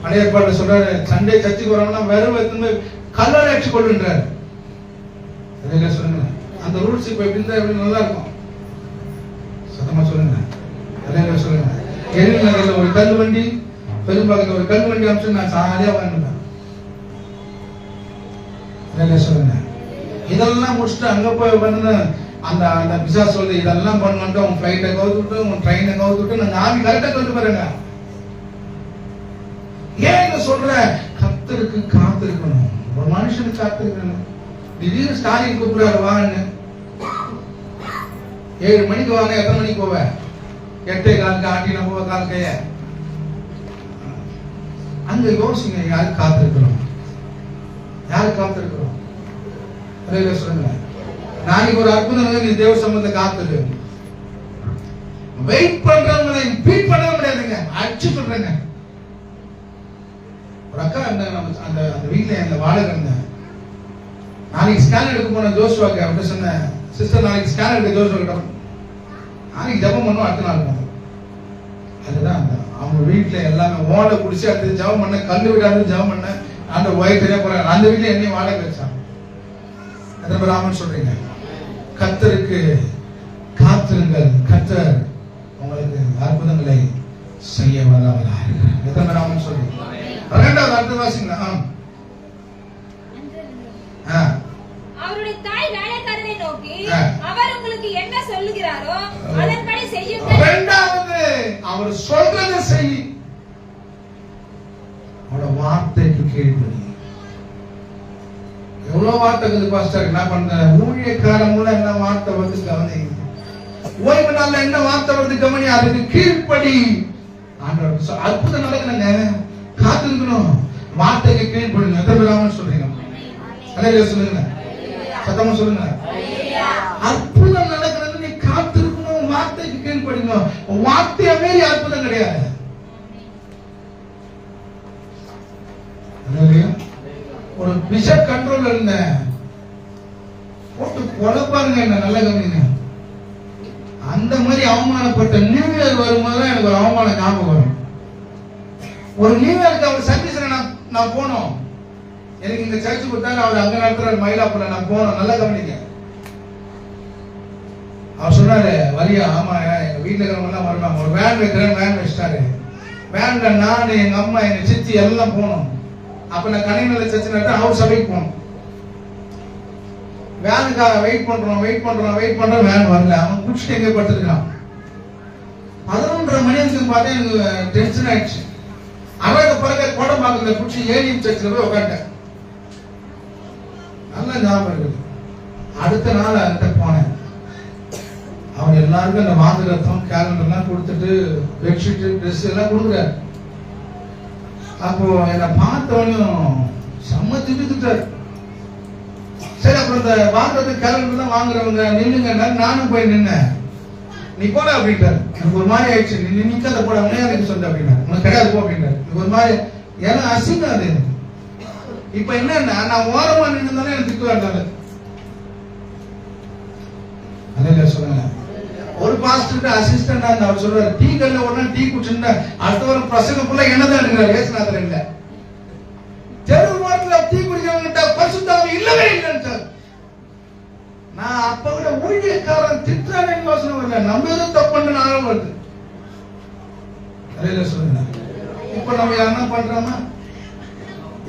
பழைய ஏற்பாடுல சொல்றாரு, சண்டே சர்ச்சுக்கு வரவனா வெறும் எடுத்து கல்லால் அடிச்சு கொள்ளுன்றாரு. சொல்லுங்க, அந்த ரூல்ஸ் இப்ப எப்படி இருந்தா எப்படி நல்லா இருக்கும்? சத்தமா சொல்லுங்க. சொல்லுங்க, எழில் நகர்ல ஒரு கல் வண்டி, பெரும்பாக்கத்துல ஒரு கல் வண்டி அமைச்சு நான் சாலியா வாங்கினேன். சொல்லுங்க, இதெல்லாம் முடிச்சுட்டு அங்க போய் உட்காந்து அந்த அந்த பிசா சொல்லு இதெல்லாம் பண்ணு, உன் பிளைட்டை கவுத்துட்டு உன் ட்ரெயினை கவுத்துட்டு நாங்க ஆவி கரெக்டா கொண்டு பாருங்க. ஏன் சொல்ற? கர்த்தருக்கு காத்திருக்கணும். ஒரு மனுஷனுக்கு காத்திருக்கணும். திடீர்னு ஸ்டாலின் கூப்பிடுறாரு வான்னு, 7 மணிக்கு வாங்க, எத்தனை மணிக்கு போவ? 8:15 ஆட்டின போவ கால் கைய. அங்க யோசிங்க, யாரு காத்திருக்கிறோம்? யாரு காத்திருக்கிறோம்? சொல்லுங்க. நாளைக்கு ஒரு அற்புதம் நீ தேவ சம்பந்த காத்துரு. வெயிட் பண்றவங்களை பீட் பண்ண முடியாதுங்க, அடிச்சு சொல்றேங்க. ஒரு அக்கா இருந்தாங்க நம்ம அந்த அந்த வீட்டுல அந்த வாடகை இருந்தேன். நாளைக்கு ஸ்கேன் எடுக்க போன ஜோஷுவாக்கு அப்படி சொன்னேன், சிஸ்டர் நாளைக்கு ஸ்கேன் எடுக்க ஜோஷுவா கிட்ட நாளைக்கு ஜபம் பண்ணுவோம், அடுத்த நாள் போனோம். அதுதான் அந்த அவங்க வீட்டுல எல்லாமே ஓலை குடிச்சு அடுத்து ஜபம் பண்ண, கல்லு விடாது ஜபம் பண்ண, அந்த ஒய்ஃபே போறாங்க. அந்த வீட்டுல என்னையும் வாடகை வச்சாங்க. எத்தனை பேர் ஆமென் சொல்றீங்க? கர்த்தருக்கு காத்திருங்கள், கர்த்தர் உங்களுக்கு அற்புதங்களை செய்ய வல்லவராக இருக்கிறார். எத்தனை பேர் ஆமென் சொல்றீங்க? இரண்டாவது அர்த்தம் வாசிங்களா? அவருடைய தாய் வேலைக்காரரை நோக்கி அவர் உங்களுக்கு என்ன சொல்லுகிறாரோ அதன்படி செய்யுங்கள். இரண்டாவது அவர் சொல்றதை செய். அவரோட வார்த்தைக்கு கீழ்ப்படி. எவ்வளவு வார்த்தை இருக்குது பாஸ்டர், என்ன பண்ற? ஊழியக்காரன் மூலம் என்ன வார்த்தை வந்து கவனி, ஓய்வு நாள்ல என்ன வார்த்தை வந்து கவனி, அதுக்கு கீழ்ப்படி. ஆண்டவர் அற்புதம் நடக்குதுங்க, காத்திருக்கணும், வார்த்தைக்கு கீழ்ப்படுங்க. எத்தனை பேர் சொல்றீங்க? சொல்லுங்க, சத்தமா சொல்லுங்க. அற்புதம் நடக்கிறது, நீ காத்திருக்கணும், வார்த்தைக்கு கீழ்ப்படிக்கணும். வார்த்தைய மீறி அற்புதம் கிடையாது. ஒரு பிஷப் கண்ட்ரோல் இருந்தேன், போட்டு குழப்பாருங்க என்ன, நல்ல கவனிங்க. அந்த மாதிரி அவமானப்பட்ட நியூ இயர் வரும்போது எனக்கு ஒரு அவமானம் ஞாபகம் வரும். ஒரு நியூ இயருக்கு அவர் சர்வீஸ்ல நான் போனோம். எனக்கு இந்த சர்ச்சு கொடுத்தாங்க, அவர் அங்க நடத்துற மயிலாப்பூர்ல நான் போனோம். நல்லா கவனிங்க. அவர் சொன்னாரு வரியா? ஆமா, எங்க வீட்டுல இருக்கிறவங்க எல்லாம் வருவாங்க. ஒரு வேன் வைக்கிறேன், வேன் வச்சிட்டாரு. வேன்ல நானு, எங்க அம்மா, எங்க சித்தி எல்லாம் போனோம். அப்ப நான் கனிநல சர்ச்சு நடத்த அவர் சபைக்கு போனோம். வேனுக்காக வெயிட் பண்றோம், வேன் வரல. அவன் குடிச்சிட்டு எங்க படுத்துருக்கான். 11:30 மணி பார்த்தா எனக்கு டென்ஷன் ஆயிடுச்சு. அவருக்கு பிறகு கோடம்பாக்கத்துல குடிச்சு ஏலியன் சர்ச்சில் போய் உட்காந்துட்டேன். நல்ல ஞாபகம் இருக்குது. அடுத்த நாள் அங்கிட்ட போனேன். அவர் எல்லாருக்கும் அந்த வாங்குறதும் கேலண்டர் எல்லாம் கொடுத்துட்டு பெட்ஷீட் ட்ரெஸ் எல்லாம் கொடுக்குறாரு. அப்போ என்னை பார்த்தவனையும் செம்ம திட்டுட்டாரு. சரி, அப்புறம் இந்த வாங்குறது கேலண்டர் தான் வாங்குறவங்க நின்னுங்க, நானும் போய் நின்னேன். நீ போட அப்படின்ட்டாரு. எனக்கு ஒரு மாதிரி ஆயிடுச்சு. நீ நிக்காத போட, உடனே எனக்கு சொல்ல அப்படின்னா, உனக்கு கிடையாது போ அப்படின்னாரு. எனக்கு ஒரு மாதிரி ஏன்னா அசிங்கம் அது. இப்ப என்னன்னா நான் ஓரமா நின்றுதானே எனக்கு திட்டு வந்தாங்க. அதே சொல்லுங்க. ஒரு பாஸ்டர் அசிஸ்டன்ட் அவர் சொல்றாரு, டீ கல்ல உடனே டீ குடிச்சுன்னா அடுத்த வாரம் பிரசங்க ஃபுல்லா என்னதான் எடுக்கிறார். ஏசுநாதர் இல்ல, தெரு ஓரத்துல டீ குடிக்கிறவங்க பரிசுத்தாவி இல்லவே இல்லைன்னு. நான் அப்ப விட ஊழியக்காரன் திட்டான யோசனை வரல, நம்ம எதுவும் தப்பு நாளும் வருது. அதே சொல்லுங்க. இப்ப நம்ம யாரா பண்றோமா,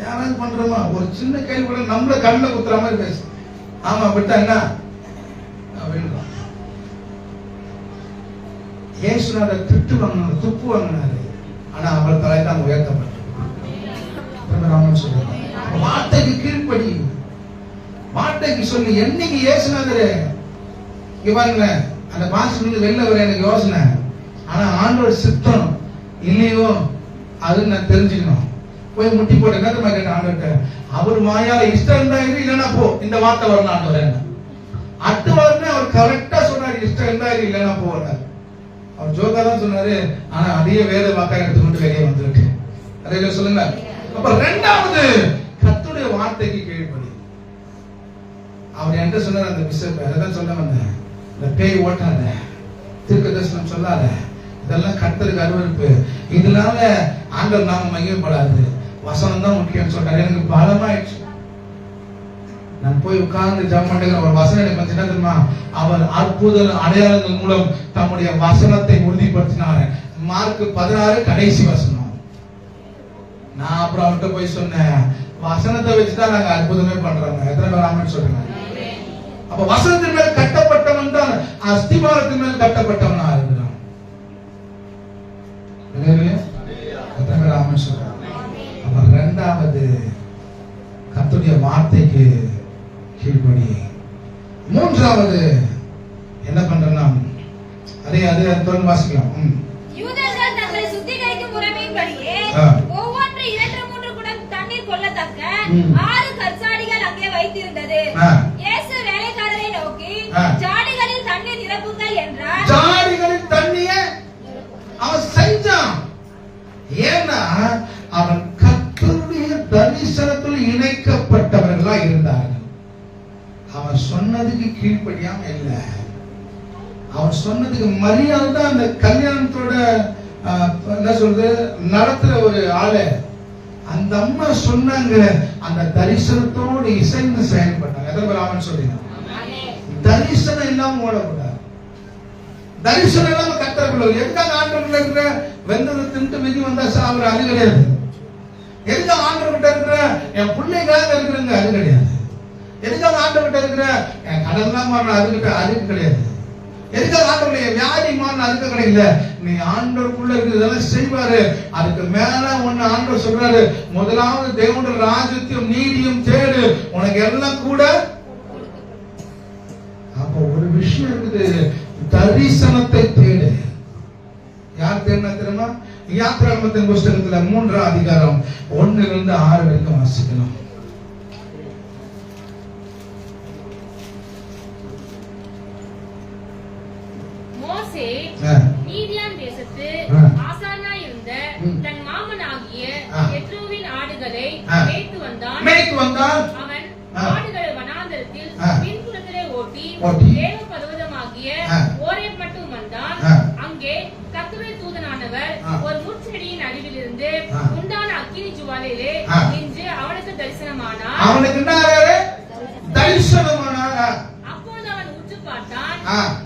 யாராவது பண்றோமா, ஒரு சின்ன கேள்வி கூட நம்மள கண்ணில் குத்துற மாதிரி பேசு. ஆமா விட்டா என்ன அப்படின்னு ஏசுநாதர் திட்டு வாங்கினாரு, துப்பு வாங்கினாரு. ஆனா அவர் தலைதான் உயர்த்தப்பட்டார். வார்த்தைக்கு கீழ்ப்படி, வார்த்தைக்கு சொல்லி. என்னைக்கு ஏசுநாதரு இங்க பாருங்களேன், அந்த பாஸ்டர் வெளில வர எனக்கு யோசனை. ஆனா ஆண்டவர் சித்தம் இல்லையோ அது நான் தெரிஞ்சுக்கணும். போய் முட்டி போட்டு என்ன கேட்டேன் ஆண்டவர்கிட்ட. அவர் வாயால இஷ்டம் இருந்தா இரு, இல்லைன்னா போ, இந்த வார்த்தை வரணும் ஆண்டவர். என்ன அடுத்த வாரமே அவர் கரெக்டா சொன்னாரு, இஷ்டம் இருந்தா இரு, இல்லைன்னா போறாரு. அவர் ஜோக்கா தான் சொன்னாரு, ஆனா அதையே வேற வாக்கா எடுத்துக்கிட்டு வெளியே வந்துருக்கு. அதே சொல்லுங்க. அப்ப இரண்டாவது கர்த்தருடைய வார்த்தைக்கு கீழ்ப்படி. அவர் என்கிட்ட சொன்னார், அந்த பிஷப் அதான் சொல்ல வந்தேன், இந்த பேய் ஓட்டாத, தீர்க்க தரிசனம் சொல்லாத, இதெல்லாம் கர்த்தருக்கு அருவருப்பு, இதனால ஆண்டவர் நாம மகிமைப்படாது, வசனம் தான் முக்கியம் சொல்றாரு. எனக்கு பலமாயிடுச்சு. நான் போய் உட்கார்ந்து ஜெபம் பண்ணுகிற ஒரு வசனம் எனக்கு வந்து என்ன தெரியுமா, அவர் அற்புத அடையாளங்கள் மூலம் தம்முடைய வசனத்தை உறுதிப்படுத்தினார். மார்க் 16 கடைசி வசனம். நான் அப்புறம் அவர்கிட்ட போய் சொன்னேன், வசனத்தை வச்சுதான் நாங்க அற்புதமே பண்றோம். எத்தனை பேர் ஆமென் சொல்லுங்க. அப்ப வசனத்தின் மேல் கட்டப்பட்டவன் அஸ்திபாரத்தின் மேல் கட்டப்பட்டவனா இருக்கிறான். ராமன் சொல்றான். அப்ப இரண்டாவது கர்த்தருடைய வார்த்தைக்கு கீழ்ப்படி. மூன்றாவது என்ன பண்றோம்னா அது தொடர்ந்து வாசிக்கலாம். யூதர்கள் தங்களை சுத்திகரிக்கும் முறைமையின்படியே ஒவ்வொன்று 2-3 குடம் தண்ணீர் கொள்ளத்தக்க 6 கற்சாடிகள் அங்கே வைத்திருந்தது. இயேசு வேலைக்காரரை நோக்கி ஜாடிகளில் தண்ணீர் நிரப்புங்கள் என்றார். ஜாடிகளில் தண்ணீரை அவன் செஞ்சான். ஏன்னா அவன் கர்த்தருடைய தரிசனத்தில் இணைக்கப்பட்டவர்களா இருந்தார்கள். அவன் சொன்னதுக்கு கீழ்ப்படியாம இல்ல. அவன் சொன்னதுக்கு மரியாதை தான் அந்த கல்யாணத்தோட என்ன சொல்றது நடத்துற ஒரு ஆளு. அந்த அம்மா சொன்னாங்க, அந்த தரிசனத்தோடு இசைந்து செயல்பட்டாங்க. எதற்கு சொல்றீங்க? தரிசனம் இல்லாம ஓடக்கூடாது. தரிசனம் இல்லாம கத்தரக்குள்ள எதுக்காக ஆண்டவர்கிட்ட இருக்கிற வெந்ததை தின்ட்டு விதி வந்தா சாப்பிட அது கிடையாது. எதுக்காக ஆண்டவர்கிட்ட இருக்கிற என் பிள்ளைக்காக இருக்கிறங்க அது கிடையாது. எதுக்காக ஆண்டவர்கிட்ட இருக்கிற என் கடன்லாம் மாறின அதுக்கு கிடையாது. எதுக்காக ஆண்டவருடைய வியாதி மாறின அதுக்கு கிடையாது. நீ ஆண்டவருக்குள்ள இருக்கிறதெல்லாம் செய்வாரு. அதுக்கு மேல ஒண்ணு ஆண்டவர் சொல்றாரு, முதலாவது தேவனுடைய ராஜ்யத்தையும் நீதியும் தேடு, உனக்கு எல்லாம் கூட. அப்ப ஒரு விஷயம் இருக்குது, தரிசனத்தை தேடு. யார் தேடினா தெரியுமா? யாத்திராகமத்தின் புஸ்தகத்துல 3ஆம் அதிகாரம் 1 - 6 வரைக்கும் வாசிக்கணும். மோசே மீதியான் தேசத்து ஆசாரியனாய் இருந்த தன் மாமனாகிய யெத்ரோவின் ஆடுகளை மேய்த்து வந்தான். அவன் ஆடுகளை வனாந்தரத்தில் பின்புறத்திலே ஓட்டி தேவ பர்வதமாகிய ஓரேப் மட்டும் வந்தான். அங்கே கர்த்தருடைய தூதனானவர் ஒரு முட்செடியின் அருகிலிருந்து உண்டான அக்கினி ஜுவாலையிலே நின்று அவனுக்கு தரிசனமானார். அவனுக்கு என்ன தரிசனமானார்? அப்பொழுது அவன் உற்று பார்த்தான்,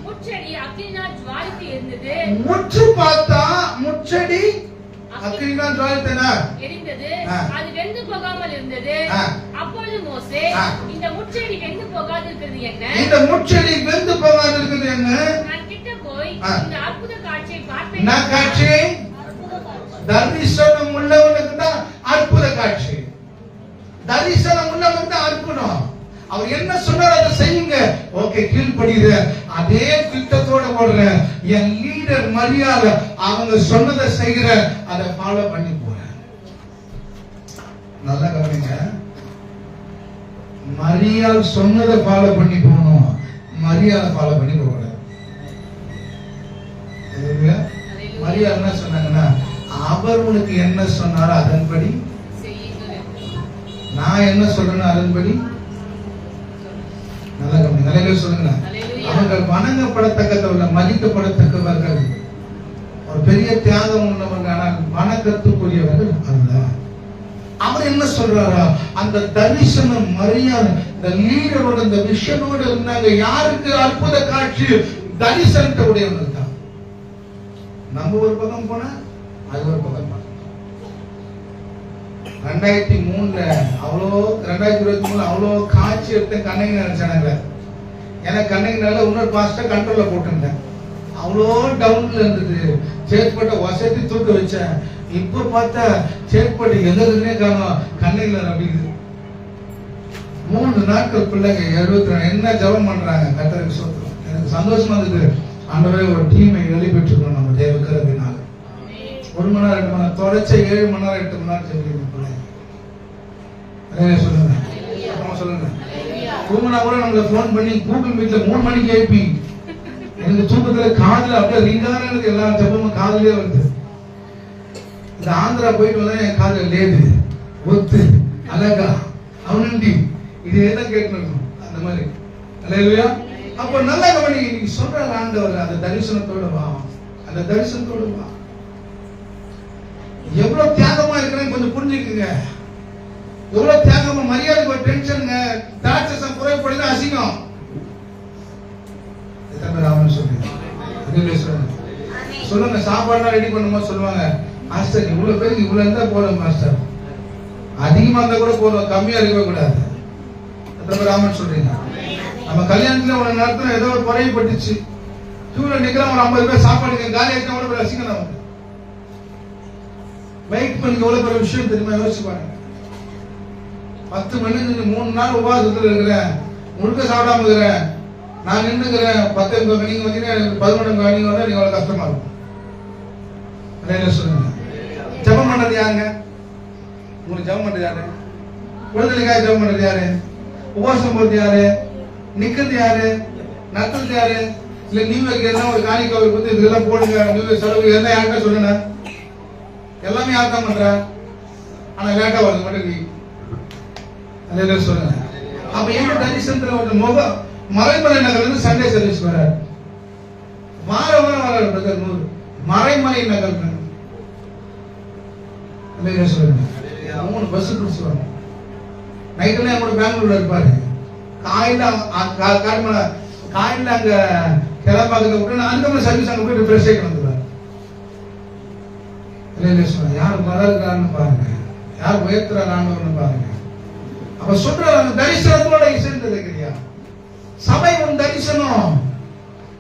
முட்செடி அக்கினியால் ஜுவாலித்து எரிந்தது. முற்று பார்த்தா முட்செடி அக்கினியால் ஜுவாலித்து எரிந்தது. அது வெந்து போகாமல் இருந்தது. அப்பொழுது மோசே, இந்த முட்செடி வெந்து போகாதிருக்கிறது என்ன? இந்த முட்செடி வெந்து போகாதிருக்கிறது என்ன? நான் கிட்ட போய் இந்த அற்புத காட்சியை பார்ப்பேன். என்ன காட்சி? தரிசனம் உள்ளவனுக்கு தான் அற்புத காட்சி. தரிசனம் உள்ளவனுக்கு தான் அற்புதம். அவர் என்ன சொன்னார் அதை செய்யுங்க. ஓகே, கீழ்படிற அதே திட்டத்தோட ஓடுற என் லீடர் மரியாதை அவங்க சொன்னதை செய்கிற அதை ஃபாலோ பண்ணி போறேன். நல்லா கவனிங்க. மரியாதை சொன்னதை ஃபாலோ பண்ணி போகணும், மரியாதை ஃபாலோ பண்ணி போகக்கூடாது. மரியாதை என்ன சொன்னாங்கன்னா, அவர் உனக்கு என்ன சொன்னாரோ அதன்படி, நான் என்ன சொல்றேன்னு அதன்படி. நல்லா கவனிங்க. நிறைய பேர் சொல்லுங்க, அவர்கள் வணங்கப்படத்தக்கவர்கள், மதிக்கப்படத்தக்கவர்கள், ஒரு பெரிய தியாகம் உள்ளவர்கள், ஆனால் வணக்கத்துக்குரியவர்கள் அல்ல. அவர் என்ன சொல்றாரா, அந்த தரிசனம் மரியாதை இந்த லீடரோட இந்த விஷனோட இருந்தாங்க. யாருக்கு அற்புத காட்சி? தரிசனத்தை உடையவர்கள் தான். நம்ம ஒரு பக்கம் போனா அது ஒரு பக்கம். 2003 அவ்வளோ 2023 அவ்வளோ காட்சி எடுத்த கண்ணகி நினைச்சானுங்க. ஏன்னா கண்ணகினால இன்னொரு பாஸ்டர் கண்ட்ரோல்ல போட்டுருந்தேன். அவ்வளோ டவுன்ல இருந்தது. சேட்பட்ட வசதி தூக்க வச்சேன். இப்ப பார்த்தா சேட்பட்டு எதிர்னே காணும் கண்ணகில அப்படிங்குது. 3 நாட்கள் பிள்ளைங்க 72 என்ன ஜபம் பண்றாங்க. கர்த்தருக்கு ஸ்தோத்திரம். எனக்கு சந்தோஷமா இருந்தது. ஆண்டவரே, ஒரு டீமை வெளிப்பெற்றுக்கணும் நம்ம தேவ கிருபையினால. 1 மணி நேரம் 2 மணி நேரம் தொடர்ச்ச 7 மணி நேரம் 8 மணி நேரம் செஞ்சு சொல்லுங்க. சொல்லுங்க. தூங்கினா கூட நம்மள போன் பண்ணி கூகுள் மீட்ல 3 மணிக்கு எழுப்பி எனக்கு தூக்கத்துல காதுல அப்படியே ரிங்கான எல்லா ஜபமும் காதுலயே வருது. இந்த ஆந்திரா போயிட்டு வந்தா என் காதுல லேது ஒத்து அழகா அவனண்டி இதே தான் கேட்கணும். அந்த மாதிரி அல்லேலூயா. அப்ப நல்லா கவனி. நீங்க சொல்ற ஆண்டவர் அந்த தரிசனத்தோட வா, அந்த தரிசனத்தோட வா. எவ்வளவு தியாகமா இருக்கிறேன்னு கொஞ்சம் புரிஞ்சுக்குங்க. எவ்வளவு தியாகமா, மரியாதைக்கு ஒரு டென்ஷனுங்க. தாட்சசம் குறைபடுது, அசிங்கம். எத்தனை பேர் ஆமான்னு சொல்லுங்க. சொல்லுங்க. சாப்பாடுலாம் ரெடி பண்ணும்போது சொல்லுவாங்க, மாஸ்டர் இவ்வளவு பேருக்கு இவ்வளவு இருந்தா போதும் மாஸ்டர், அதிகமா இருந்தா கூட போதும், கம்மியா இருக்கவே கூடாது. எத்தனை பேர் ஆமான்னு சொல்றீங்க? நம்ம கல்யாணத்துல ஒரு நேரத்துல ஏதோ ஒரு குறைபட்டுச்சு, கியூல நிக்கிற ஒரு 50 பேர் சாப்பாடு காலி ஆயிட்டா எவ்வளவு ரசிக்கணும் நமக்கு. வெயிட் பண்ணி எவ்வளவு பெரிய விஷயம் தெரியுமா? யோசிச்சு பாருங்க. 10 மணிக்கு 3 நாள் உபவாசத்துல இருக்கிறேன், முழுக்க சாப்பிடாம இருக்கிறேன், நான் நின்றுக்கிறேன். 10 நீங்க வந்தீங்கன்னா 11 நீங்க வந்தா நீங்க அவ்வளவு கஷ்டமா இருக்கும். என்ன சொல்லுங்க? ஜபம் பண்றது யாருங்க? உங்களுக்கு ஜபம் பண்றது யாரு? விடுதலைக்காக ஜபம் பண்றது யாரு? உபவாசம் போறது யாரு? நிக்கிறது யாரு? நடத்துறது யாரு? இல்ல நியூ இயர்க்கு எல்லாம் ஒரு காணிக்கை பத்தி இதெல்லாம் போடுங்க, நியூ இயர் செலவு எல்லாம் யாருக்கா சொல்லுங்க? எல்லாமே யாருக்கா பண்ற? ஆனா லேட்டா வருது மட்டும் நீ அதே சொல்லுங்க. அப்ப என்ன தரிசனத்துல ஒரு முகம் மறைமலை நகர்ல இருந்து சண்டே சர்வீஸ் வர வார வாரம் வர பிரதர் 100 மறைமலை நகர் சொல்லுங்க. 3 பஸ் பிடிச்சு வரணும். நைட்டுல என் கூட பெங்களூர்ல இருப்பாரு. காலையில அங்க கிளப்பாக்கத்தை விட்டு அந்த சர்வீஸ் அங்க போயிட்டு ஃப்ரெஷ் ஆகிட்டு வந்துடுவார். யார் வளர்க்கிறான்னு பாருங்க, யார் உயர்த்துறான்னு பாருங்க. அப்ப சொல்ற அந்த தரிசனத்தோட இசைந்தது இல்லையா? சபை உன் தரிசனம்,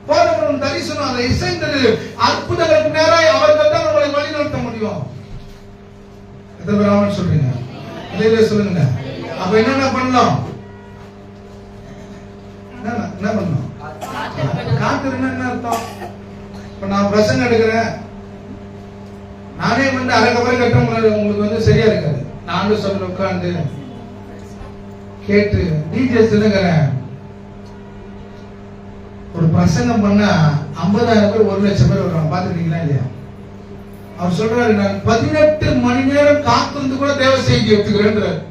போதவர் உன் தரிசனம், அதை இசைந்தது அற்புதங்களுக்கு நேராக அவர்கள் தான் உங்களை வழிநடத்த முடியும். எத்தனை பேர் ஆமான்னு சொல்றீங்க? சொல்லுங்க. அப்ப என்னென்ன பண்ணலாம்? என்ன பண்ணணும்? காத்திருந்தா என்ன அர்த்தம்? இப்ப நான் பிரசங்கம் எடுக்கிறேன், நானே அரைக்கபரை கட்ட உங்களுக்கு சரியா இருக்காது. நானும் சொல்ல உட்காந்து கேட்டு டீச்சர்ஸ் சொல்லுங்கிறேன். ஒரு பிரசங்கம் பண்ணா 50,000 பேர் 1,00,000 பேர் வருவாங்க. பாத்துருக்கீங்களா இல்லையா? அவர் சொல்றாரு, நான் 18 மணி நேரம் காத்திருந்து கூட தேவ செய்தி எடுத்துக்கிறேன்.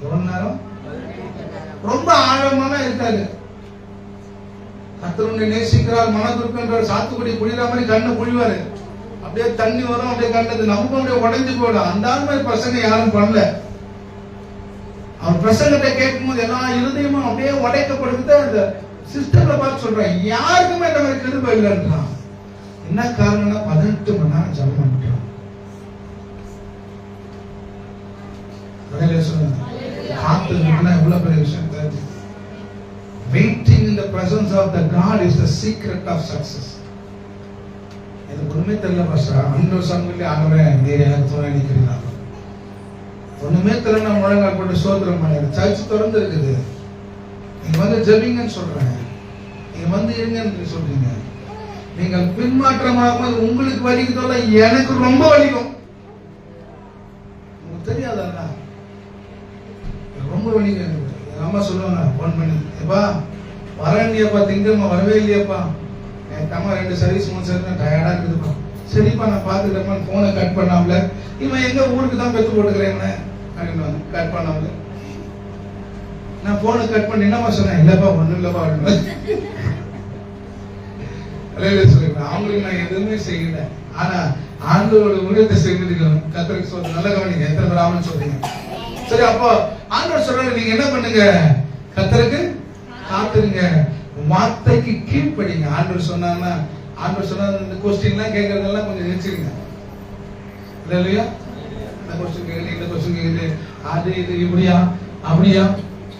எவ்வளவு நேரம்? ரொம்ப ஆழமான இருக்காது. கர்த்தர் நேசிக்கிறார், மனதுருக்கின்றார், சாத்துக்குடி குளிர மாதிரி கண்ணை குழிவாரு, அப்படியே தண்ணி வரும், அப்படியே கண்ணது நமக்கு அப்படியே உடைஞ்சு போயிடும். அந்த மாதிரி பிரசங்கம் யாரும் பண்ணல. அவர் பிரசங்கத்தை கேட்கும் போது எல்லா இருதயமும் அப்படியே உடைக்கப்படுது. அந்த சிஸ்டம்ல பார்த்து சொல்றேன், யாருக்குமே இந்த மாதிரி கிருபை இல்லைன்றான். என்ன காரணம்னா 18 மணி நேரம் ஜெபம் பண்றான். எவ்வளவு பெரிய விஷயம். Waiting in the presence of the God is the secret of success. இது ஒண்ணுமே தெரியல பாஸ்டர், அன்று சமூகத்திலே ஆண்டவரே நீர் எனக்கு துணை நிக்கிறீங்க. ஒண்ணுமே தெரியல, முழங்கால் போட்டு சோதரம் பண்ணி சர்ச் திறந்து இருக்குது. நீங்க ஜெபிங்கன்னு சொல்றேன், நீங்க இருங்கன்னு சொல்றீங்க. நீங்கள் பின்மாற்றமாக உங்களுக்கு வலிக்குதோல எனக்கு ரொம்ப வலிக்கும். உங்களுக்கு தெரியாதா? ரொம்ப வலிக்கும். அம்மா சொல்லுவாங்க போன் பண்ணி, எப்பா வரேன்ப்பா, திங்கம்மா வரவே இல்லையப்பா, என் அம்மா 2 சர்வீஸ் 3 சர்வீஸ் டயர்டா இருக்குதுப்பா. சரிப்பா நான் பாத்துக்கிறேன். போனை கட் பண்ணாமல, இவன் எங்க ஊருக்கு தான் பெத்து போட்டுக்கிறேன் அப்படின்னு கட் பண்ணாமல. நான் போனை கட் பண்ணி என்னமா சொன்னேன், இல்லப்பா ஒண்ணும் இல்லப்பா சொல்லிருக்கேன். அவங்களுக்கு நான் எதுவுமே செய்யல. ஆனா ஆண்டவரோட ஊழியத்தை செய்திருக்கணும். கர்த்தருக்கு சொல்றது நல்ல கவனிங்க. எத்தனை பேர் ஆமன்னு சொல்றீங்க? சரி, அப்போ ஆண்டவர் சொல்றாரு, நீங்க என்ன பண்ணுங்க? கர்த்தருக்கு காத்துருங்க, வார்த்தைக்கு கீழ்ப்படிங்க. ஆண்டவர் சொன்னாங்கன்னா, ஆண்டவர் சொன்னா இந்த கொஸ்டின் எல்லாம் கேட்கறதெல்லாம் கொஞ்சம் நினைச்சிருங்க. இல்லையா? இந்த கொஸ்டின் கேக்குது, இந்த கொஸ்டின் கேக்குது, அது இது இப்படியா அப்படியா,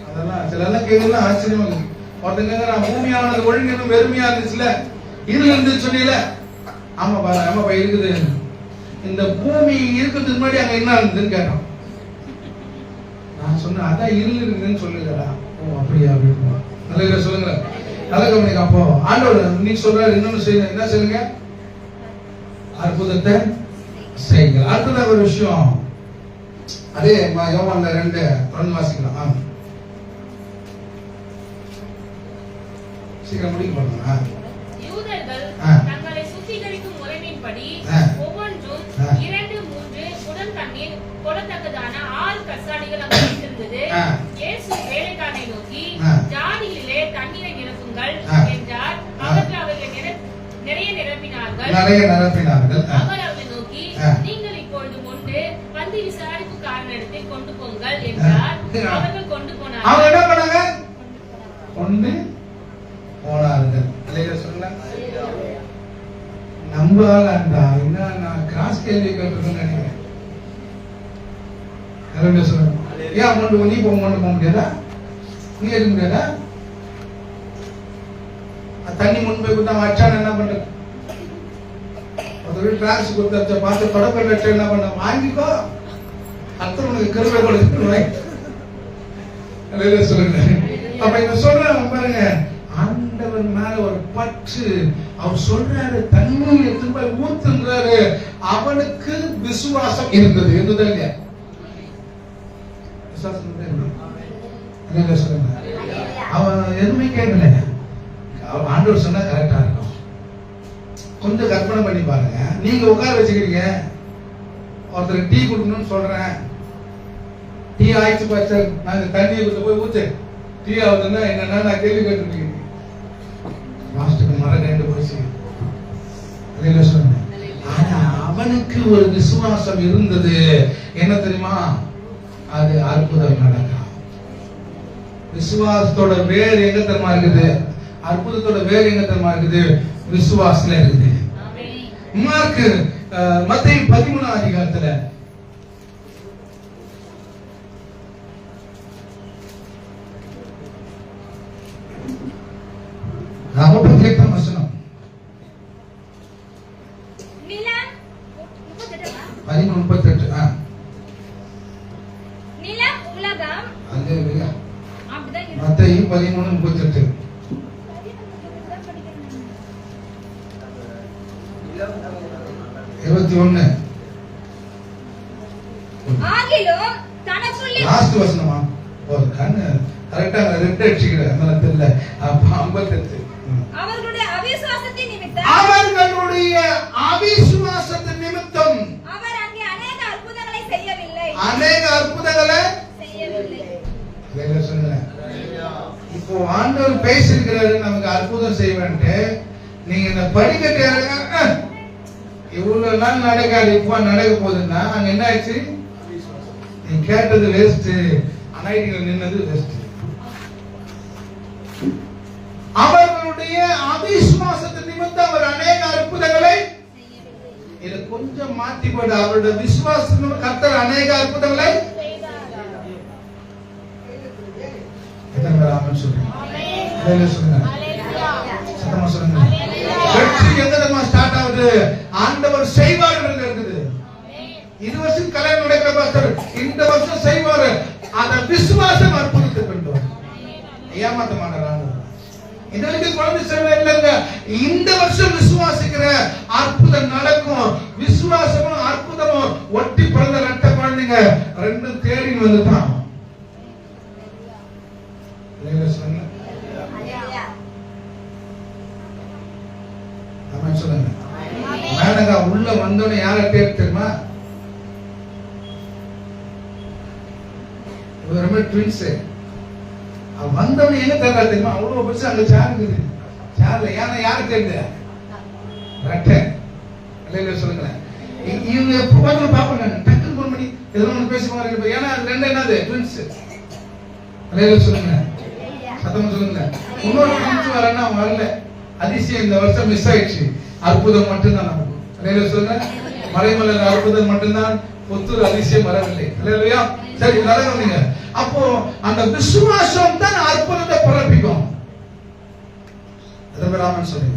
அதெல்லாம் சில எல்லாம் கேட்கறதுலாம் ஆச்சரியமா இருக்கு. ஒருத்தங்க கேட்கறான், பூமியானது ஒழுங்கு வெறுமையா இருந்துச்சுல, இருள் இருந்து சொன்னீல. ஆமா பாரு, ஆமாப்பா இருக்குது. இந்த பூமி இருக்கிறதுக்கு முன்னாடி அங்க என்ன இருந்ததுன்னு கேட்டான். நான் சொன்னேன், அதான் இருள் இருக்குதுன்னு சொல்லுங்கடா. ஓ அப்படியா அப்படின்னு. நல்ல சொல்லுங்க, நல்ல கவனிக்க. அப்போ ஆண்டவர் நீ சொல்றாரு, இன்னொன்னு செய்யுங்க. என்ன சொல்லுங்க? அற்புதத்தை செய்யுங்க. அடுத்ததாக ஒரு விஷயம், அதே யோவான்ல 2 வாசிக்கலாம். சீக்கிரம் முடிக்க போறோமா? யூதர்கள் தங்களை சுத்திகரிக்கும் முறைமையின்படி ஒவ்வொன்றும் 2-3 குடம் தண்ணீர் கொள்ளத்தக்கதான 6 கற்சாடிகள் அங்கே வைத்திருந்தது. இயேசு வேலைக்காரனை நோக்கி, ஜாடிகளிலே தண்ணீரை நிரப்புங்கள் என்றார். அவர்கள் அவைகளை நிறைய நிரப்பினார்கள். அவர் அவர்களை நோக்கி, நீங்கள் இப்பொழுது கொண்டு வந்து விசாரிப்புக்காரனிடத்தில் கொண்டு போங்கள் என்றார். அவர்கள் கொண்டு போனார்கள். அவங்க என்ன பண்ணாங்க? கொண்டு போனார்கள். நம்பாலண்டா என்ன, நான் கிராஸ் கேள்வி கேட்டிருக்கேன்னு நினைக்கிறேன். ஏன் அமௌண்ட் நீ போக முடியாதா? நீ எடுக்க முடியாதா? தண்ணி முன்பே கொடுத்தா வச்சான் என்ன பண்றது? ஒரு டிராக்ஸ் கொடுத்த பார்த்து தொடக்க என்ன பண்ண வாங்கிக்கோ, அத்தனை உனக்கு கருவை கொடுத்து சொல்லுங்க. அப்ப இங்க சொல்ற பாருங்க, ஆண்டவர் மேல ஒரு பற்று. அவர் சொல்றாரு தண்ணீர் எடுத்து போய் ஊத்துன்றாரு. அவனுக்கு விசுவாசம் இருந்தது. இருந்ததா இல்லையா? விசுவாசம் சொல்லுங்க. அவன் எதுவுமே கேட்கல. ஆண்டவர் சொன்னா கரெக்டா இருக்கும். கொஞ்சம் கற்பனை பண்ணி பாருங்க. நீங்க உட்கார வச்சுக்கிறீங்க, ஒருத்தர் டீ குடுக்கணும்னு சொல்றேன். டீ ஆயிடுச்சு பாச்சு, நாங்க தண்ணியை போய் ஊத்து, டீ ஆகுதுன்னா என்னன்னா நான் கேள்வி கேட்டுருக்கேன். மாஸ்டருக்கு மரம் ரெண்டு போச்சு. ஆனா அவனுக்கு ஒரு விசுவாசம் இருந்தது. என்ன தெரியுமா? அது அற்புதம் நடக்கும். விசுவாசத்தோட வேறு எங்க தெரியுமா இருக்குது? அற்புதத்தோட வேறு எங்க தெரியுமா இருக்குது? விசுவாசத்துல இருக்குது. மார்க்கு மத்தேயு 13 அதிகாரத்துல 38 வசனம். 13:38. நிலம் உலகம் அங்கே இல்லையா? அப்படிதான் இருக்கு. மத்தேயு 13:38. ஆகிலும் தனக்குள்ளே லாஸ்ட் வசனமா? ஒரு கண்ணு கரெக்ட்டா ரெட் அடிச்சிக்கிற அதனால தெரியல. 58. அவர்களுடைய அவிசுவாசத்தின் நிமித்தம் அவர் அங்கே அநேக அற்புதங்களை செய்யவில்லை. இப்போ ஆண்டவர் பேசியிருக்கிறாரு நமக்கு அற்புதம் செய்வேன்ட்டு. நீங்க இந்த படிக்கட்டு இவ்வளவு நாள் நடக்காது, இப்ப நடக்க போகுதுன்னா அங்க என்ன ஆயிடுச்சு? நீ கேட்டது வேஸ்ட், அனாயிட்டிகள் நின்னது வேஸ்ட். அவர்களுடைய அவிசுவாசத்தின் நிமித்தம் அவர் அநேக அற்புதங்களை, இத கொஞ்சம் மாத்தி போடு, அவருடைய விசுவாசத்தின் கர்த்தர் அநேக அற்புதங்களை ஸ்டார்ட் ஆகுது. ஆண்டவர் செய்வார்கள் இருக்குது. இது வருஷம் கல்யாணம் நடக்கிற பாஸ்டர், இந்த வருஷம் செய்வாரு. அந்த விசுவாசம் அற்புதத்தை கொண்டு ஏமாத்த மாட்டார். இதற்கு குழந்தை சேவை இல்லைங்க. இந்த வருஷம் விசுவாசிக்கிற அற்புதம் நடக்கும். விசுவாசமும் அற்புதமும் ஒட்டி பிறந்த ரெட்ட குழந்தைங்க ரெண்டும் தேடி வந்துட்டான். சொல்லுங்க. மேடங்க உள்ள வந்தோன்னு யார தேடி தெரியுமா? ட்வின்ஸ். வந்தவன் எங்க தேடுறா தெரியுமா? அவ்வளவு பெருசு அங்க சேர் இருக்குது. சேர்ல ஏன்னா யாரு தேடுது? ரெட்டை. சொல்லுங்களேன். இவங்க எப்ப பாப்பாங்க டக்குன்னு போன் பண்ணி எதுவும் ஒண்ணு பேசுவாங்க. ஏன்னா ரெண்டு என்னது ட்வின்ஸ். சொல்லுங்க. சத்தமா சொல்லுங்க. இன்னொரு ட்வின்ஸ் வரனா வரல. அதிசயம் இந்த வருஷம் மிஸ் ஆயிடுச்சு. அற்புதம் மட்டும்தான் நமக்கு. சொல்லுங்க. மறைமலையில் அற்புதம் மட்டும்தான், புத்தூர் அதிசயம் வரவில்லை. இல்லையா? சரி, நடங்க. அப்போ அந்த விசுவாசம் தான் அற்புதத்தை பிறப்பிக்கும். சொல்லுங்க.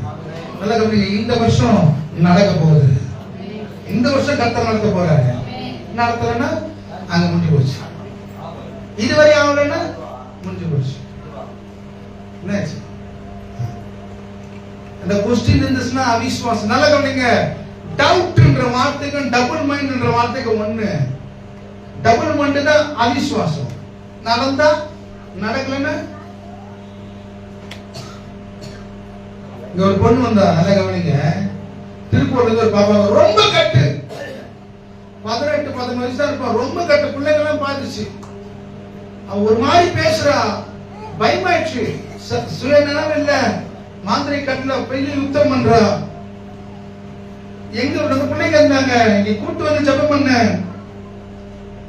இந்த வருஷம் நடக்க போகுது. இந்த வருஷம் கர்த்தர் நடத்த போறாரு. நடத்தலன்னா அங்க முடிஞ்சு போச்சு. இதுவரை ஆகலன்னா முடிஞ்சு போச்சு. என்னாச்சு? அந்த கொஸ்டின் இருந்துச்சுன்னா அவிசுவாசம். நல்லா கவனிங்க. டவுட்ன்ற வார்த்தைக்கும் டபுள் மைண்ட்ன்ற வார்த்தைக்கும் ஒண்ணு. டபுள் மைண்ட் தான் அவிசுவாசம். நடந்தா நடக்கலன்னா. இங்க ஒரு பொண்ணு வந்தா, நல்லா கவனிங்க. திருப்பூர்ல ஒரு பாப்பா ரொம்ப கட்டு, 18-19 வயசு தான் இருப்பா. ரொம்ப கட்டு. பிள்ளைங்க எல்லாம் பாத்துச்சு. அவ ஒரு மாதிரி பேசுறா. பயமாயிடுச்சு. சுயநலம் இல்ல, மாந்திரை கட்டுல பெரிய யுத்தம் பண்றா. எங்க நம்ம பிள்ளைங்க இருந்தாங்க, நீ கூட்டு வந்து ஜெபம் பண்ண.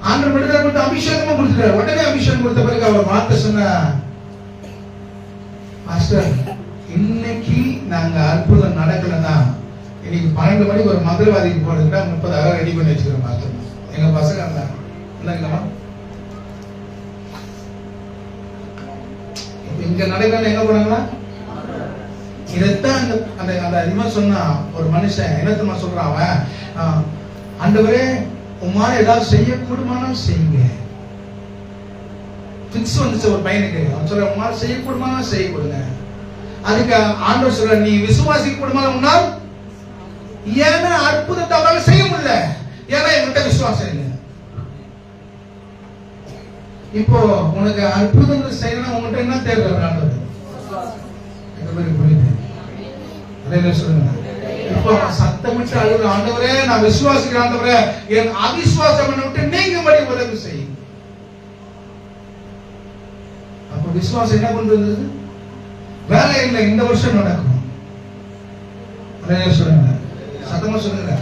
ஆண்டவர் விடுதலை கொடுத்து அபிஷேகமும் கொடுத்துட்டார். உடனே அபிஷேகம் கொடுத்த பிறகு அவர் வார்த்தை சொன்னா, மாஸ்டர் இன்னைக்கு நாங்க அற்புதம் நடக்கலன்னா இன்னைக்கு 12 மணிக்கு ஒரு மந்திரவாதிக்கு போறதுக்கு 30,000 ரெடி பண்ணி வச்சுக்கிறோம் மாஸ்டர். எங்க பசங்க இருந்தாங்க. இங்க நடக்கல எங்க போனாங்களா? இதைத்தான் அந்த இவன் சொன்னா, ஒரு மனுஷன் என்ன தெரியுமா சொல்றான், அவன் ஆண்டவரே உம்மால ஏதாவது செய்யக்கூடுமானால் செய்யுங்க. பிக்ஸ் வந்துச்சு ஒரு பையனுக்கு. அவன் சொல்ற உம்மால செய்யக்கூடுமானால் செய்ய கொடுங்க. அதுக்கு ஆண்டவர் சொல்ற நீ விசுவாசிக்க கூடுமானால் உன்னால், ஏன்னா அற்புதத்தை அவரால செய்ய முடியல, ஏன்னா என்கிட்ட விசுவாசம் இல்லை. இப்போ உனக்கு அற்புதங்கள் செய்யணும், உங்ககிட்ட என்ன தேவை? ஆண்டவர் சொல்லுங்க. இப்போ சத்தமிட்டு அழுது, ஆண்டவரே நான் விசுவாசிக்கிறேன், ஆண்டவரே என் அவிசுவாசம் விட்டு நீங்கும்படி உதவி செய்யும். அப்ப விசுவாசம் என்ன பண்றது? வேலை இல்லை, இந்த வருஷம் நடக்கும். சொல்லுங்க, சத்தமா சொல்லுங்க.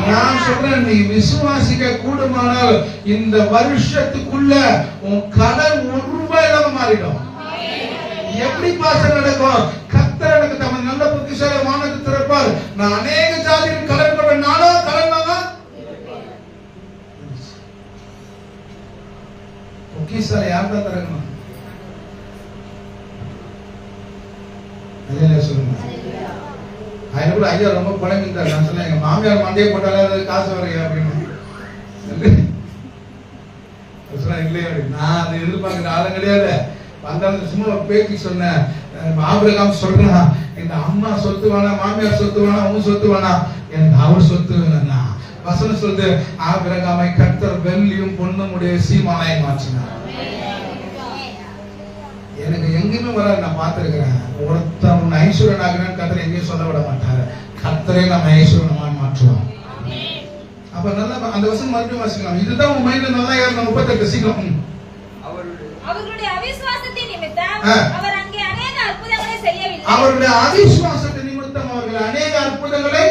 நான் சொல்றேன், நீ விசுவாசிக்க கூடுமானால் இந்த வருஷத்துக்குள்ள உன் கடன் ₹1 இல்லாம மாறிடும். எப்படி பாசம் நடக்கும்? கர்த்தர் எனக்கு தமது நல்ல புத்திசாலி வானத்தை திறப்பார். நான் அநேக ஜாதிகள் கடன் கொள்வேன். நானோ கடன் பொக்கிசாலி யார் தான் திறக்கணும்? சொல்லுங்க. அது கூட ஐயா ரொம்ப குழம்பிட்டார். நான் சொன்னேன், எங்க மாமியார் மண்டையை போட்டாலே காசு வரையா அப்படின்னு. இல்லையா, நான் அதை எதிர்பார்க்கிற ஆளும் கிடையாது. வந்தாலும் சும்மா ஒரு பேச்சு சொன்னேன். ஆபிரகாம் சொல்றான், இந்த அம்மா சொத்து வேணாம், மாமியார் சொத்து வேணாம், உன் சொத்து வேணாம், எனக்கு அவர் சொத்து வேணா. வசனம் சொல்லுது, ஆபிரகாமை கர்த்தர் வெள்ளியும் பொண்ணும் உடைய சீமானாய் மாற்றினார். எனக்கு எங்கேயுமே வராது, நான் பார்த்திருக்கிறேன். ஒருத்தன் உன்னை ஐஸ்வர்யன் ஆகிறான்னு கர்த்தர் எங்கேயும் சொல்ல விட மாட்டாரு. கர்த்தரே நம்ம ஐஸ்வர்யமா மாற்றுவோம். அப்ப நல்லா அந்த வசனம் மறுபடியும் வாசிக்கலாம். இதுதான் உன் மைண்ட்ல நல்லா ஏறணும். 38 சீக்கிரம். அவர்களுடைய அவிசுவாசத்தின் நிமித்தம் அவர் அங்கே அநேக அற்புதங்களை செய்யவில்லை. அவருடைய அவிசுவாசத்தின் நிமித்தம் அவர்கள் அநேக அற்புதங்களை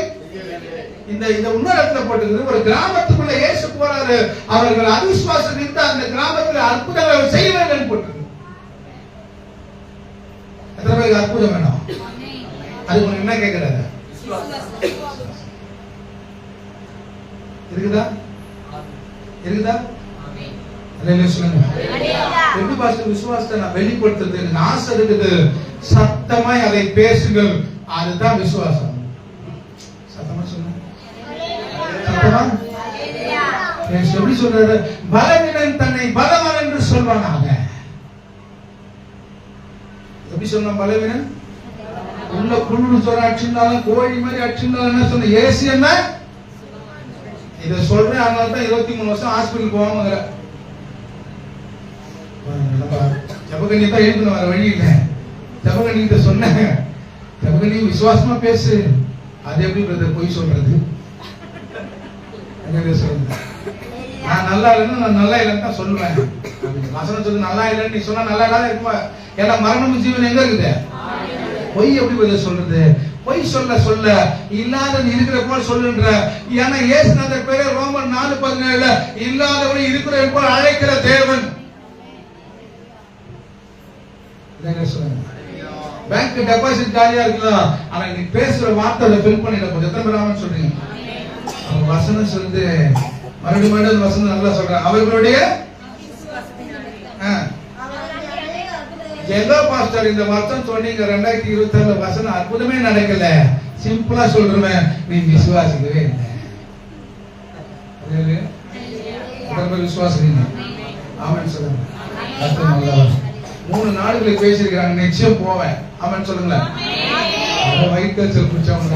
இந்த உன்னதத்துல போட்டுக்கிறது. ஒரு கிராமத்துக்குள்ள இயேசு போறாரு, அவர்கள் அவிசுவாசத்தின் அந்த கிராமத்துல அற்புதங்களை செய்ய வேண்டும் போட்டு. எத்தனை பேருக்கு அற்புதம் வேணும்? அது என்ன கேட்கிறாரு? இருக்குதா? இருக்குதா? சொல்லுங்க. எப்படி பாஸ்டர் விசுவாசத்தை நான் வெளிப்படுத்துறது? ஆசை இருக்குது, சத்தமாய் அதை பேசுங்கள். அதுதான் விசுவாசம். சத்தமா சொல்லுங்க. சத்தமா எப்படி சொல்றாரு? பலவீனன் தன்னை பலவான் என்று சொல்வானாக. எப்படி சொன்ன? பலவீனன் உள்ள புல்லு சொர அடிச்சிருந்தாலும், கோழி மாதிரி அடிச்சிருந்தாலும் என்ன சொன்ன? ஏசி என்ன இதை சொல்றேன். அதனால தான் 23 வருஷம் ஹாஸ்பிட்டல் போவாம ஜபகண்ணி தான் எழுக்கணும், வர வழி இல்லை. ஜபகண்ணி கிட்ட சொன்னேன், ஜபகண்ணி விசுவாசமா பேசு. அது எப்படி பிரதர் போய் சொல்றது? நான் நல்லா இல்லைன்னு நான் நல்லா இல்லைன்னு தான் சொல்லுவேன். வசனம் சொல்லு, நல்லா இல்லைன்னு நீ சொன்னா நல்லா இல்லாத இருக்குமா? ஏன்னா மரணமும் ஜீவன் எங்க இருக்குது? பொய் எப்படி பிரதர் சொல்றது? பொய் சொல்ல சொல்ல இல்லாத இருக்கிற போல சொல்லுன்ற. ஏன்னா இயேசுநாதர் பேரே ரோமன் 4:17 இல்லாதவரை இருக்கிற போல அழைக்கிற தேவன். பேங்க் டெபாசிட் காலியா இருக்கலாம், ஆனா நீ பேசுற வார்த்தை ஃபில் பண்ணிட போது. எத்தனை பேர் சொல்றீங்க? வசனம் சொல்லுது, மறுபடியும் வசனம் நல்லா சொல்றேன். அவர்களுடைய எதோ பாஸ்டர் இந்த வருஷம் சொன்னீங்க 2026 வசனம் அற்புதமே நடக்கல. சிம்பிளா சொல்றேன், நீ விசுவாசிக்கவே இல்லை. விசுவாசிங்க. ஆமென் சொல்லுங்க. 3 நாடுகளுக்கு பேசியிருக்கிறாங்க, நிச்சயம் போவேன். ஆமென் சொல்லுங்களேன். வயிற்று பிடிச்சவங்க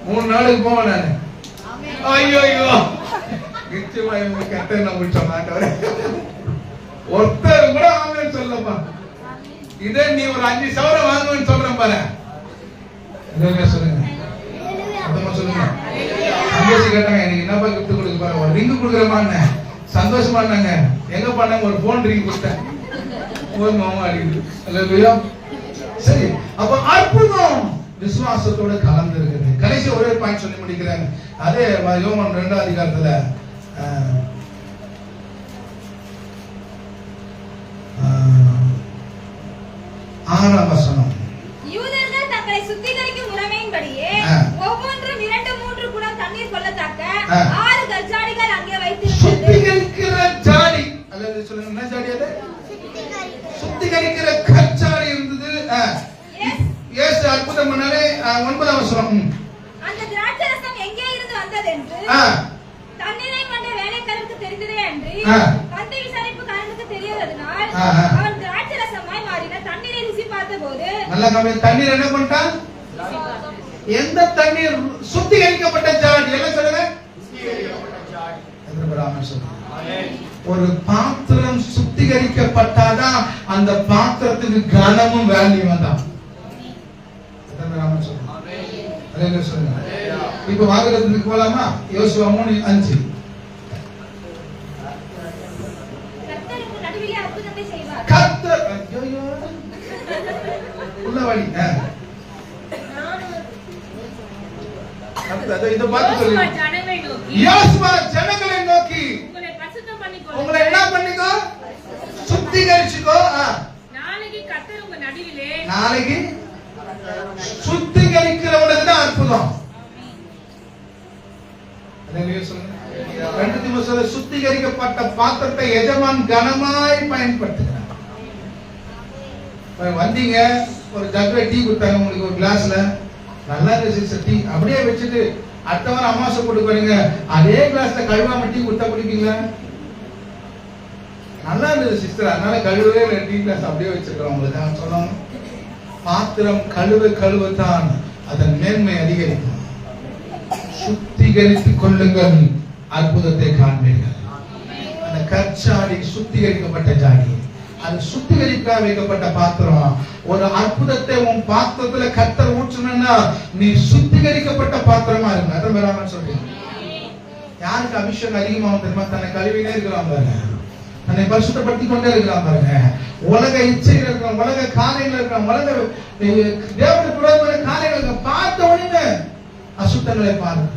3 நாளுக்கு போவேன் நானு. ஐயோ நிச்சயமா இவங்க கெட்ட என்ன முடிச்ச மாட்டவரே. ஒருத்தர் கூட ஆமென் சொல்லப்பா. இதே நீ ஒரு 5 சவரம் வாங்குவேன்னு சொல்றேன் பாரு. சொல்லுங்க, சத்தமா சொல்லுங்க. தங்கச்சி கேட்டாங்க, எனக்கு என்னப்பா கிஃப்ட் கொடுக்க பாரு, ஒரு ரிங்கு கொடுக்குறமான்னு. சந்தோஷமா இருந்தாங்க. எங்க பண்ணாங்க? ஒரு போன் ரிங் கொடுத்தேன். ஒரு மாமா அடிக்குது. அல்லேலூயா. சரி, அப்ப அற்புதம் விசுவாசத்தோட கலந்து இருக்குது. கடைசி ஒரே பாயிண்ட் சொல்லி முடிக்கிறாங்க. அதே யோவான் 2ஆம் அதிகாரத்துல 6ஆம் வசனம். யூதர்கள் தங்களை சுத்திகரிக்கும் முறைமையின்படியே ஒவ்வொன்றும் 2-3 குடம் தண்ணீர் கொள்ளத்தக்க 6 கற்சாடிகள் அங்கே வைத்திருந்தது. சுத்திகரிக்கிற ஜாடி. அல்லது சொல்லுங்க, என்ன ஜாடி அது? சுத்திகரிக்கிற 9ஆம் வசனம். அந்த திராட்சரசம் எங்கே இருந்து வந்தது என்று தண்ணீரை கொண்ட வேலைக்காரனுக்கு தெரிந்ததே அன்றி பந்தி விசாரிப்புக்காரனுக்கு தெரியாததினால் அவன் திராட்சரசமாய் மாறின தண்ணீரை ருசி பார்த்தபோது நல்ல கவனிங்க. தண்ணீர் என்ன பண்ணிட்டான்? எந்த தண்ணீர்? சுத்திகரிக்கப்பட்ட ஜாடி. என்ன சொல்லுங்க? ஒரு பாத்திரம் சுத்திகரிக்கப்பட்டாதான் அந்த பாத்திரத்துக்கு கனமும் வேல்யூவும் தான். இப்ப வாக்குத்தத்தத்துக்கு போலாமா? யோசுவா 3:5. கர்த்தர் உள்ள வழி இத பார்த்து சொல்லு. யோசுவா ஜனங்களை நோக்கி உங்களை என்ன பண்ணிக்கோ? சுத்திகரிச்சுக்கோ. நாளைக்கு சுத்திகரிக்கிறவனுக்கு தான் அற்புதம். சுத்திகரிக்கப்பட்ட பாத்திரத்தை எஜமான் கனமாய் பயன்படுத்துகிறார். வந்தீங்க, ஒரு ஜக்ல டீ கொடுத்தாங்க உங்களுக்கு ஒரு கிளாஸ்ல, நல்லா இருந்துச்சு டீ, அப்படியே வச்சுட்டு அடுத்த வாரம் அமாவாசை போட்டு போறீங்க, அதே கிளாஸ்ல கழுவாம டீ கொடுத்தா குடிப்பீங்களா? நல்லா இருந்தது சிஸ்டர், அதனால கழுவே இல்லை, டீ கிளாஸ் அப்படியே வச்சிருக்கிறோம். உங்களுக்கு சொல்லணும், பாத்திரம் கழுவத்தான் அதன் மேன்மை அதிகரிக்கும். சுத்திகரித்துக் கொள்ளுங்கள், அற்புதத்தை காண்பீர்கள். அந்த கற்சாடி சுத்திகரிக்கப்பட்ட ஜாடி, அது சுத்திகரிக்க வைக்கப்பட்ட பாத்திரம். ஒரு அற்புதத்தை உன் பாத்திரத்துல கர்த்தர் ஊற்றணும்னா நீ சுத்திகரிக்கப்பட்ட பாத்திரமா இருக்கு. அதான் வேறாம சொல்றீங்க. யாருக்கு அபிஷேகம் அதிகமாகும் தெரியுமா? தன்னை கழுவினே இருக்கலாம் பாருங்க, தன்னை பரிசுத்தப்படுத்தி கொண்டே இருக்கலாம் பாருங்க. உலக இச்சைகள் இருக்கிறோம், உலக காரியங்கள் இருக்கிறோம், உலக தேவனுக்கு விரோதமான காரியங்கள் பார்த்த உடனே அசுத்தங்களை பாருங்க.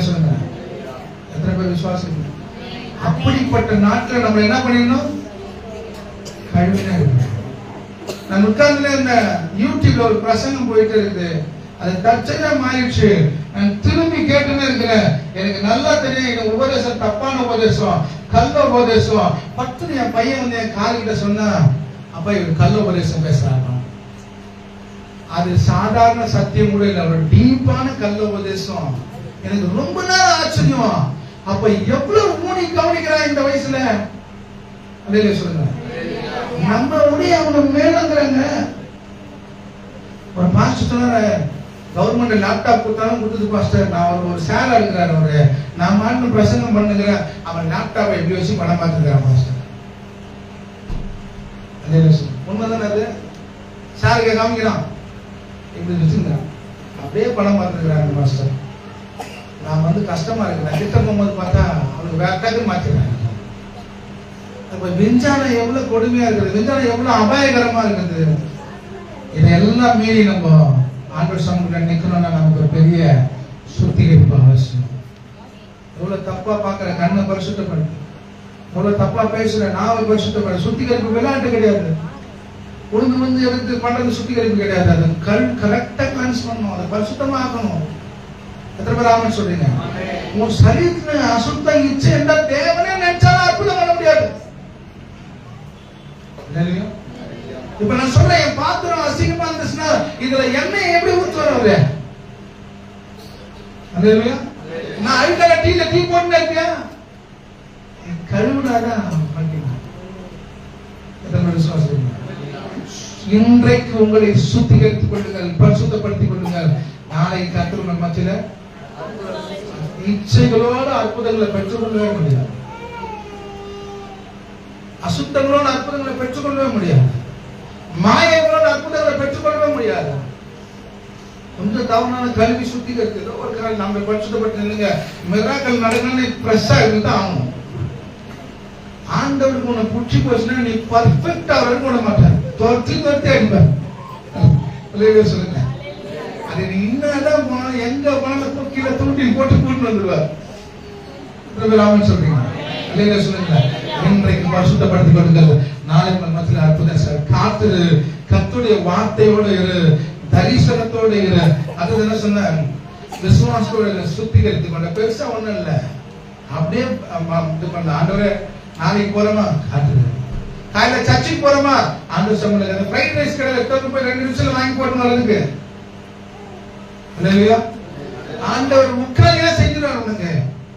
சொல்லுங்க, எத்தனை பேர் விசுவாசம்? அப்படிப்பட்ட நாட்டில் நம்ம என்ன பண்ணிடணும்? கழுவினா இருக்கணும். நான் உட்கார்ந்துல இருந்த யூடியூப்ல ஒரு பிரசங்கம் போயிட்டு இருக்குது, அது தற்செயலா மாறிடுச்சு. நான் திரும்பி கேட்டுன்னு இருக்கிறேன். எனக்கு நல்லா தெரியும் இந்த உபதேசம் தப்பான உபதேசம், கள்ள உபதேசம். பத்து என் பையன் வந்து என் கால்கிட்ட சொன்னா, அப்பா இவர் கள்ள உபதேசம் பேசுறாங்க. அது சாதாரண சத்தியம் கூட இல்லை, ஒரு டீப்பான கள்ள உபதேசம். எனக்கு ரொம்ப நேரம் ஆச்சரியம். அப்ப எவ்வளவு மூடி கவனிக்கிறான் இந்த வயசுல. அதே சொல்லுங்க, நம்ம உடைய அவங்க மேலங்கிறாங்க. ஒரு பாஸ்டர் சொன்னாரு, கவர்மெண்ட் லேப்டாப் கொடுத்தாலும் கொடுத்தது பாஸ்டர், நான் ஒரு சேர் எடுக்கிறாரு அவரு, நான் மாட்டு பிரசங்கம் பண்ணுகிறேன், அவன் லேப்டாப்பை எப்படி வச்சு பணம் பார்த்துக்கிறான் பாஸ்டர். அதே உண்மைதானே? அது சாருக்கு காமிக்கிறான், இப்படி வச்சுருந்தேன், அப்படியே பணம் பார்த்துக்கிறாங்க பாஸ்டர். நான் வந்து கஷ்டமா இருக்கு, நான் கிட்ட போகும்போது பார்த்தா அவனுக்கு வேட்டாக்கு மாத்திடுறேன். அப்ப விஞ்ஞானம் எவ்வளவு கொடுமையா இருக்குது, விஞ்ஞானம் எவ்வளவு அபாயகரமா இருக்குது. இதெல்லாம் மீறி நம்ம ஆண்டவர் சமூகத்தில் நிக்கணும்னா நமக்கு ஒரு பெரிய சுத்திகரிப்பு அவசியம். எவ்வளவு தப்பா பாக்குற கண்ணை பரிசுத்தப்படுத்து, எவ்வளவு தப்பா பேசுற நாவை பரிசுத்தப்படுத்த. சுத்திகரிப்பு விளையாட்டு கிடையாது, உழுந்து எடுத்து பண்றது சுத்திகரிப்பு கிடையாது. அது கரெக்டா கிளன்ஸ் பண்ணணும், அதை பரிசுத்தமா ஆக்கணும். எத்தனை பேர் ஆமென் சொல்றீங்க? உன் சரீரத்துல அசுத்த இச்சை என்ன தேவனே நினைச்சாலும் அற்புதம் பண்ண முடியாது. இப்ப நான் சொல்றேன், என் பாத்திரம் அசிங்கமா இருந்துச்சுன்னா இதுல எண்ணெய் எப்படி ஊத்துவாரு? நான் அழுக்காக டீல டீ போட்டு இருக்கியா? கழுவுனாதான் இன்றைக்கு உங்களை சுத்திகரித்துக் கொள்ளுங்கள், பரிசுத்தப்படுத்திக் கொள்ளுங்கள். நாளை கர்த்தர் மத்தியில இச்சைகளோடு அற்புதங்களை பெற்றுக்கொள்ளவே முடியாது, அசுத்தங்களோடு அற்புதங்களை பெற்றுக்கொள்ளவே முடியாது, மாயங்களோடு அற்புதங்களை பெற்றுக்கொள்ளவே முடியாது. கொஞ்சம் தவறான கல்வி சுத்திகரித்து ஒரு கால் நம்ம பரிசுத்தப்பட்டு நில்லுங்க, மிராக்கள் நடக்கணும்னு ஃப்ரெஷ்ஷா இருந்தா ஆகணும். ஆண்டவருக்கு உன்னை புடிச்சு போச்சுன்னா நீ பர்ஃபெக்டா வரைக்கும் விட மாட்டார், தொத்தி அடிப்பார். சொல்லுங்க, அது நீ என்னதான் போனாலும் எங்க போனாலும் தூக்கில தூட்டி போட்டு கூட்டு வந்துருவார். சொல்றீங்க, சொல்லுங்க, இன்றைக்கு பரிசுத்தப்படுத்திக் கொள்ளுங்கள், நாளை மத்தியில் அற்புதம் சார். காத்து கர்த்தருடைய வார்த்தையோடு இரு, தரிசனத்தோடு இரு. அது என்ன சொன்ன, விசுவாசத்தோடு சுத்திகரித்துக் கொண்ட. பெருசா ஒண்ணும் இல்ல, அப்படியே இது பண்ண. ஆண்டவரே நாளைக்கு போறோமா காட்டுது, காலையில சர்ச்சுக்கு போறோமா ஆண்டவர் சமூகத்துல அந்த ஃப்ரைட் ரைஸ் கடையில எடுத்து போய் 2 நிமிஷத்துல வாங்கி போட்டு வரதுக்கு இல்லையா? ஆண்டவர் உட்கார்ந்தே செஞ்சிருவாரு உனக்கு.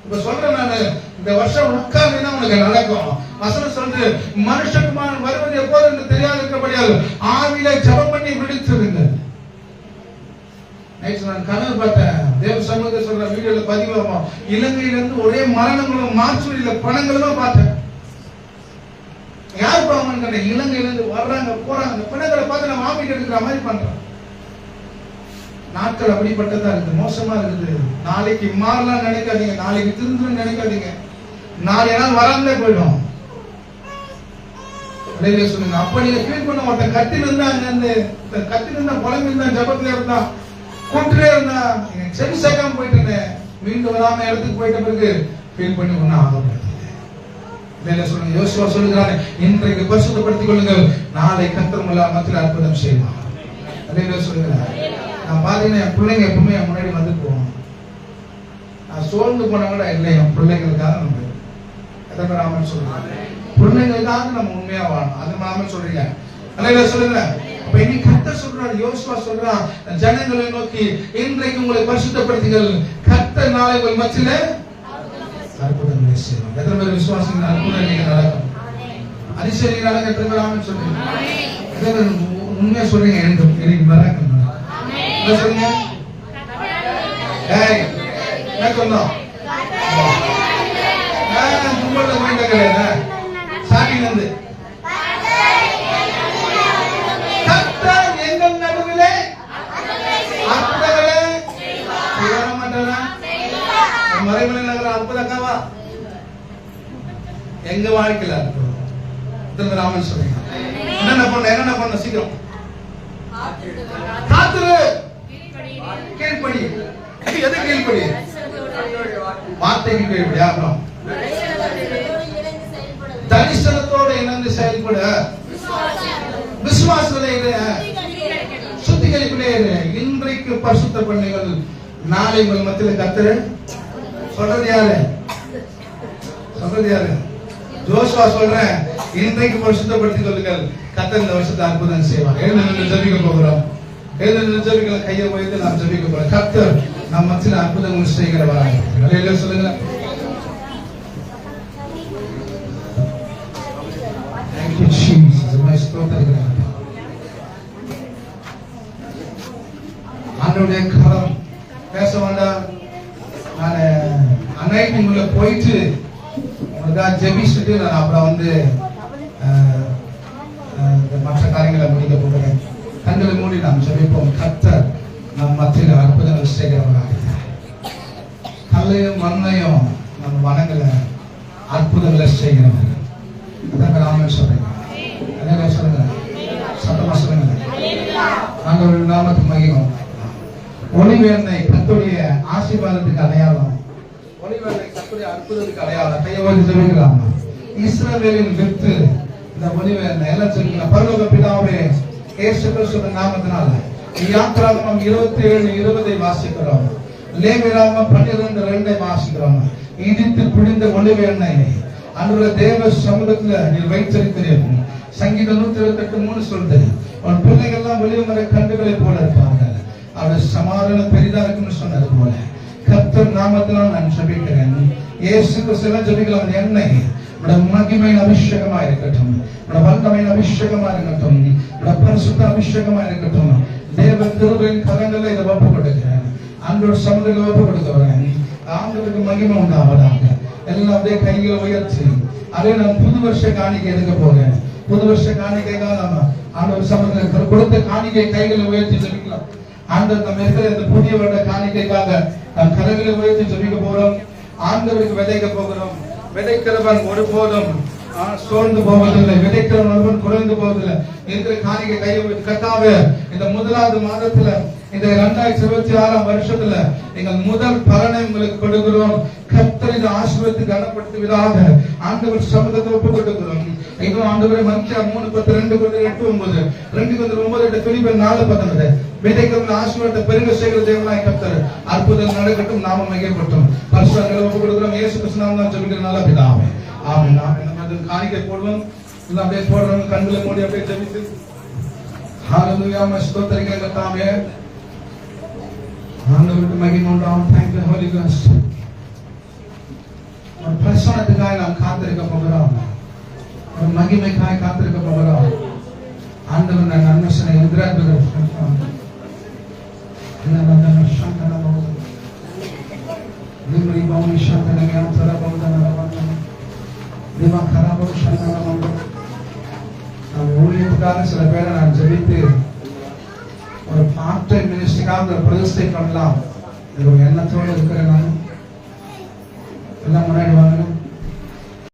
இப்ப சொல்றேன் நானு, இந்த வருஷம் உட்கார்ந்தா உனக்கு நடக்கும். வசனம் சொல்றது, மனுஷகுமாரன் வருவது எப்போது என்று தெரியாது இருக்கிறபடியால் ஆவியில ஜெபம் பண்ணி விழித்திருங்க. நான் கனவு பார்த்தேன், தேவ சமூகத்தை சொல்ற வீடியோல பதிவாகும். இலங்கையில இருந்து ஒரே மரணங்களும் மார்ச்சுரியில பணங்களும் பார்த்தேன். யார் பாவம்? இலங்கையில இருந்து வர்றாங்க போறாங்க, அந்த பிணங்களை பார்த்து நம்ம வாமிட் எடுக்கிற மாதிரி பண்றோம். நாட்கள் அப்படிப்பட்டதா இருக்குது, மோசமா இருக்குது. நாளைக்கு மாறலாம் நினைக்காதீங்க, நாளைக்கு திருந்துன்னு நினைக்காதீங்க. நாளை நாள் வராமலே போயிடும். சொல்லுங்க, அப்ப நீங்க ஃபீல் பண்ண மாட்டேன். கத்தில இருந்தா அங்க கத்தில இருந்தா புலம்பி இருந்தா ஜபத்துல இருந்தா கூட்டிலே இருந்தா செவி சேர்க்காம போயிட்டு மீண்டும் வராம இடத்துக்கு போயிட்ட பிறகு ஃபீல் பண்ணி ஒன்னும் ஆகப்படாது. சொல்லுங்க, யோசுவா சொல்லுகிறாரு, இன்றைக்கு பரிசுத்தப்படுத்திக் கொள்ளுங்கள், நாளை கர்த்தர் மத்தியில் அற்புதம் செய்வார். அதே சொல்லுகிறார். நான் பாத்தீங்கன்னா என் பிள்ளைங்க எப்பவுமே என் முன்னாடி வந்து போவோம். நான் சோர்ந்து போனா கூட இல்லை, என் பிள்ளைங்களுக்காக நம்ம எத்தனை ராமன் சொல்றாங்க, பிள்ளைங்களுக்காக நம்ம உண்மையா வாழணும். அது ராமன் சொல்றீங்க. அல்லேலூயா சொல்லுங்க. அப்ப இன்னைக்கு கர்த்தர் சொல்றாரு, யோசுவா சொல்றான், ஜனங்களை நோக்கி இன்றைக்கு உங்களை பரிசுத்தப்படுத்துங்கள், கர்த்தர் நாளை உங்கள் மத்தியிலே அற்புதங்களை செய்வார். எத்தனை பேர் விசுவாசிங்க அற்புதம் நீங்க நடக்கும், அதிசயம் நடக்கும்? எத்தனை பேர் ராமன் சொல்றீங்க? எத்தனை பேர் உண்மையா சொல்றீங்க? எனக்கு மறக்க சொல்லுங்க. என்ன சொன்னோம்? சாட்டில இருந்து கர்த்தர் எங்கள் நடுவிலே அற்புதங்களை செய்ய மாட்டாரா? மறைமலை நகர அற்புதக்காவா? எங்க வாழ்க்கையில அற்புதம். ராமன் சொல்றீங்க. என்னென்ன பண்ண சீக்கிரம் காத்துரு, கீழ்ப்படி. எது கீழ்ப்படி? வார்த்தைக்கு கீழ்ப்படி. அப்புறம் தரிசனத்தோட இணைந்து செயல்பட, விசுவாசத்தோட சுத்திகரிப்பிலே இன்றைக்கு பரிசுத்த பண்ணுங்கள், நாளை உங்கள் மத்தியில் கர்த்தர். சொல்றது யாரு? சொல்றது யாரு? ஜோசுவா சொல்றேன், இன்றைக்கு பரிசுத்தப்படுத்திக் கொள்ளுங்கள், கர்த்தர் இந்த வருஷத்தை அற்புதம் செய்வார். எழுந்து ஜெபிக்க போகிறோம். எழுந்து ஜெபிக்க கையை வைத்து நாம் ஜெபிக்க போறோம். கர்த்தர் நம் மத்தியில் அற்புதங்கள் செய்கிறவராக. அல்லேலூயா சொல்லுங்க. Thank you Jesus. My ஸ்தோத்திரம். ஆண்டவருடைய கரம் பேச வேண்டாம். நான் அன்னைக்கு உள்ள போயிட்டு உங்களுக்காக ஜெபிச்சுட்டு நான் அப்புறம் வந்து மற்ற காரியங்களை முடிக்க போகிறேன். கண்களை மூடி நாம் ஜெபிப்போம். கர்த்தர் நம் மத்தியில் அற்புதங்கள் செய்கிறவராக. கல்லையும் மண்ணையும் நம்ம வனங்கள அற்புதங்களை செய்கிறவர். அதான் ராமன் சொல்றீங்க. அதே சொல்லுங்க, சத்தமா சொல்லுங்க. நாங்கள் நாமத்துக்கு மகிமை. ஒளிவு எண்ணெய் கர்த்தருடைய ஆசீர்வாதத்துக்கு அடையாளம். ஒளிவு எண்ணெய் கர்த்தருடைய அற்புதத்துக்கு அடையாளம். கையோடு ஜெபிக்கலாம். இஸ்ரவேலின் வித்து இந்த ஒளிவு எண்ணெய் எல்லாம் சொல்லுங்க. பரலோக பிதாவே, இயேசு கிறிஸ்துவின் நாமத்தினால யாத்திராகமம் 27:20 வாசிக்கிறோம். லேவியராகமம் 12:2 வாசிக்கிறோம். இடித்து பிழிந்த ஒளிவு எண்ணெய் அன்றைய தேவ சமூகத்துல நீர் வைத்திருக்கிறீர்கள். சங்கீதம் 128:3 சொல்றது, உன் பிள்ளைகள் எல்லாம் ஒளிவு மர கண்டுகளை போல இருப்பார்கள், அவருடைய சமாதானம் பெரிதா இருக்குன்னு சொன்னது போல கர்த்தர் நாமத்தினால் நான் ஜெபிக்கிறேன். இயேசு கிறிஸ்துவின் ஜெபிக்கலாம். எண்ணெய் மகிமையின் அபிஷேகமா இருக்கட்டும், வல்லமையின் அபிஷேகமா இருக்கட்டும், பரிசுத்த அபிஷேகமா இருக்கட்டும். தேவ கிருபையின் கரங்களை இதை ஒப்பு கொடுக்கிறேன். ஆண்டவர் சமூகத்தில் ஒப்பு கொடுக்கிறேன். ஆண்டவருக்கு மகிமை உண்டாவதாக. எல்லாம் அப்படியே கைகளை உயர்த்தி அதே நான் புது வருஷ காணிக்கை எடுக்க போறேன். புது வருஷ காணிக்கைக்காக நம்ம ஆண்டவர் சமூகத்தில் கொடுத்த காணிக்கை கைகளை உயர்த்தி ஜெபிக்கலாம். ஆண்டவர் நம்ம இருக்கிற இந்த புதிய வருட காணிக்கைக்காக நம் கரங்களை உயர்த்தி ஜெபிக்க போறோம். ஆண்டவருக்கு விதைக்க போகிறோம். விதைக்கிறவன் ஒருபோதும் சோர்ந்து போவதில்லை, விதைக்கிறவன் குறைந்து போவதில்லை. இருக்கிற காணிக்கை கையை கட்டாவே இந்த முதலாவது மாதத்துல இந்த 2026 வருஷத்துல எங்கள் முதல் பலனை உங்களுக்கு கொடுக்கிறோம். கர்த்தர் இந்த ஆசீர்வாதத்தை கனப்படுத்துவதாக ஆண்டவர் சமூகத்தை ஒப்பு கொடுக்கிறோம். இன்னும் ஆண்டவரை மத்திய 3:10, 2:9 பிலிப்பியர் 4:19 விதைக்கிறவன் ஆசீர்வாதத்தை பெருக செய்கிற தேவனாய் கர்த்தர் அற்புதம் நடக்கட்டும். நாம மகிழ்ப்பட்டும். பரிசுத்தங்களை ஒப்பு கொடுக்கிறோம். இயேசு கிறிஸ்து நாமத்தில் ஜெபிக்கிற நல்ல பிதாவே, ஆமென். ஆமென். காணிக்கை போடுவோம். எல்லாம் அப்படியே போடுறவங்க கண்களை மூடி அப்படியே ஜெபித்து ஹalleluya ஸ்தோத்திரிக்க கர்த்தாவே. ஆண்டவருக்கு மகிமை உண்டாகும். Thank you Holy Ghost. ஒரு பிரசன்னத்துக்காக நாம் காத்திருக்க போகிறோம். ஒரு மகிமைக்காக காத்திருக்க போகிறோம். ஆண்டவர் நன்மை செய்ய எதிராக Limri bauni shantana gyan tara baudana ravana Lima kharabo shantana mambo நாம் ஊழியத்துக்காக சில பேரை நான் ஜெபித்து ஒரு பார்ட் டைம் மினிஸ்ட்ரிக்காக பிரதிஷ்டை பண்ணலாம் எண்ணத்தோடு இருக்கிறேன். நான் எல்லாம் முன்னாடி வாங்க.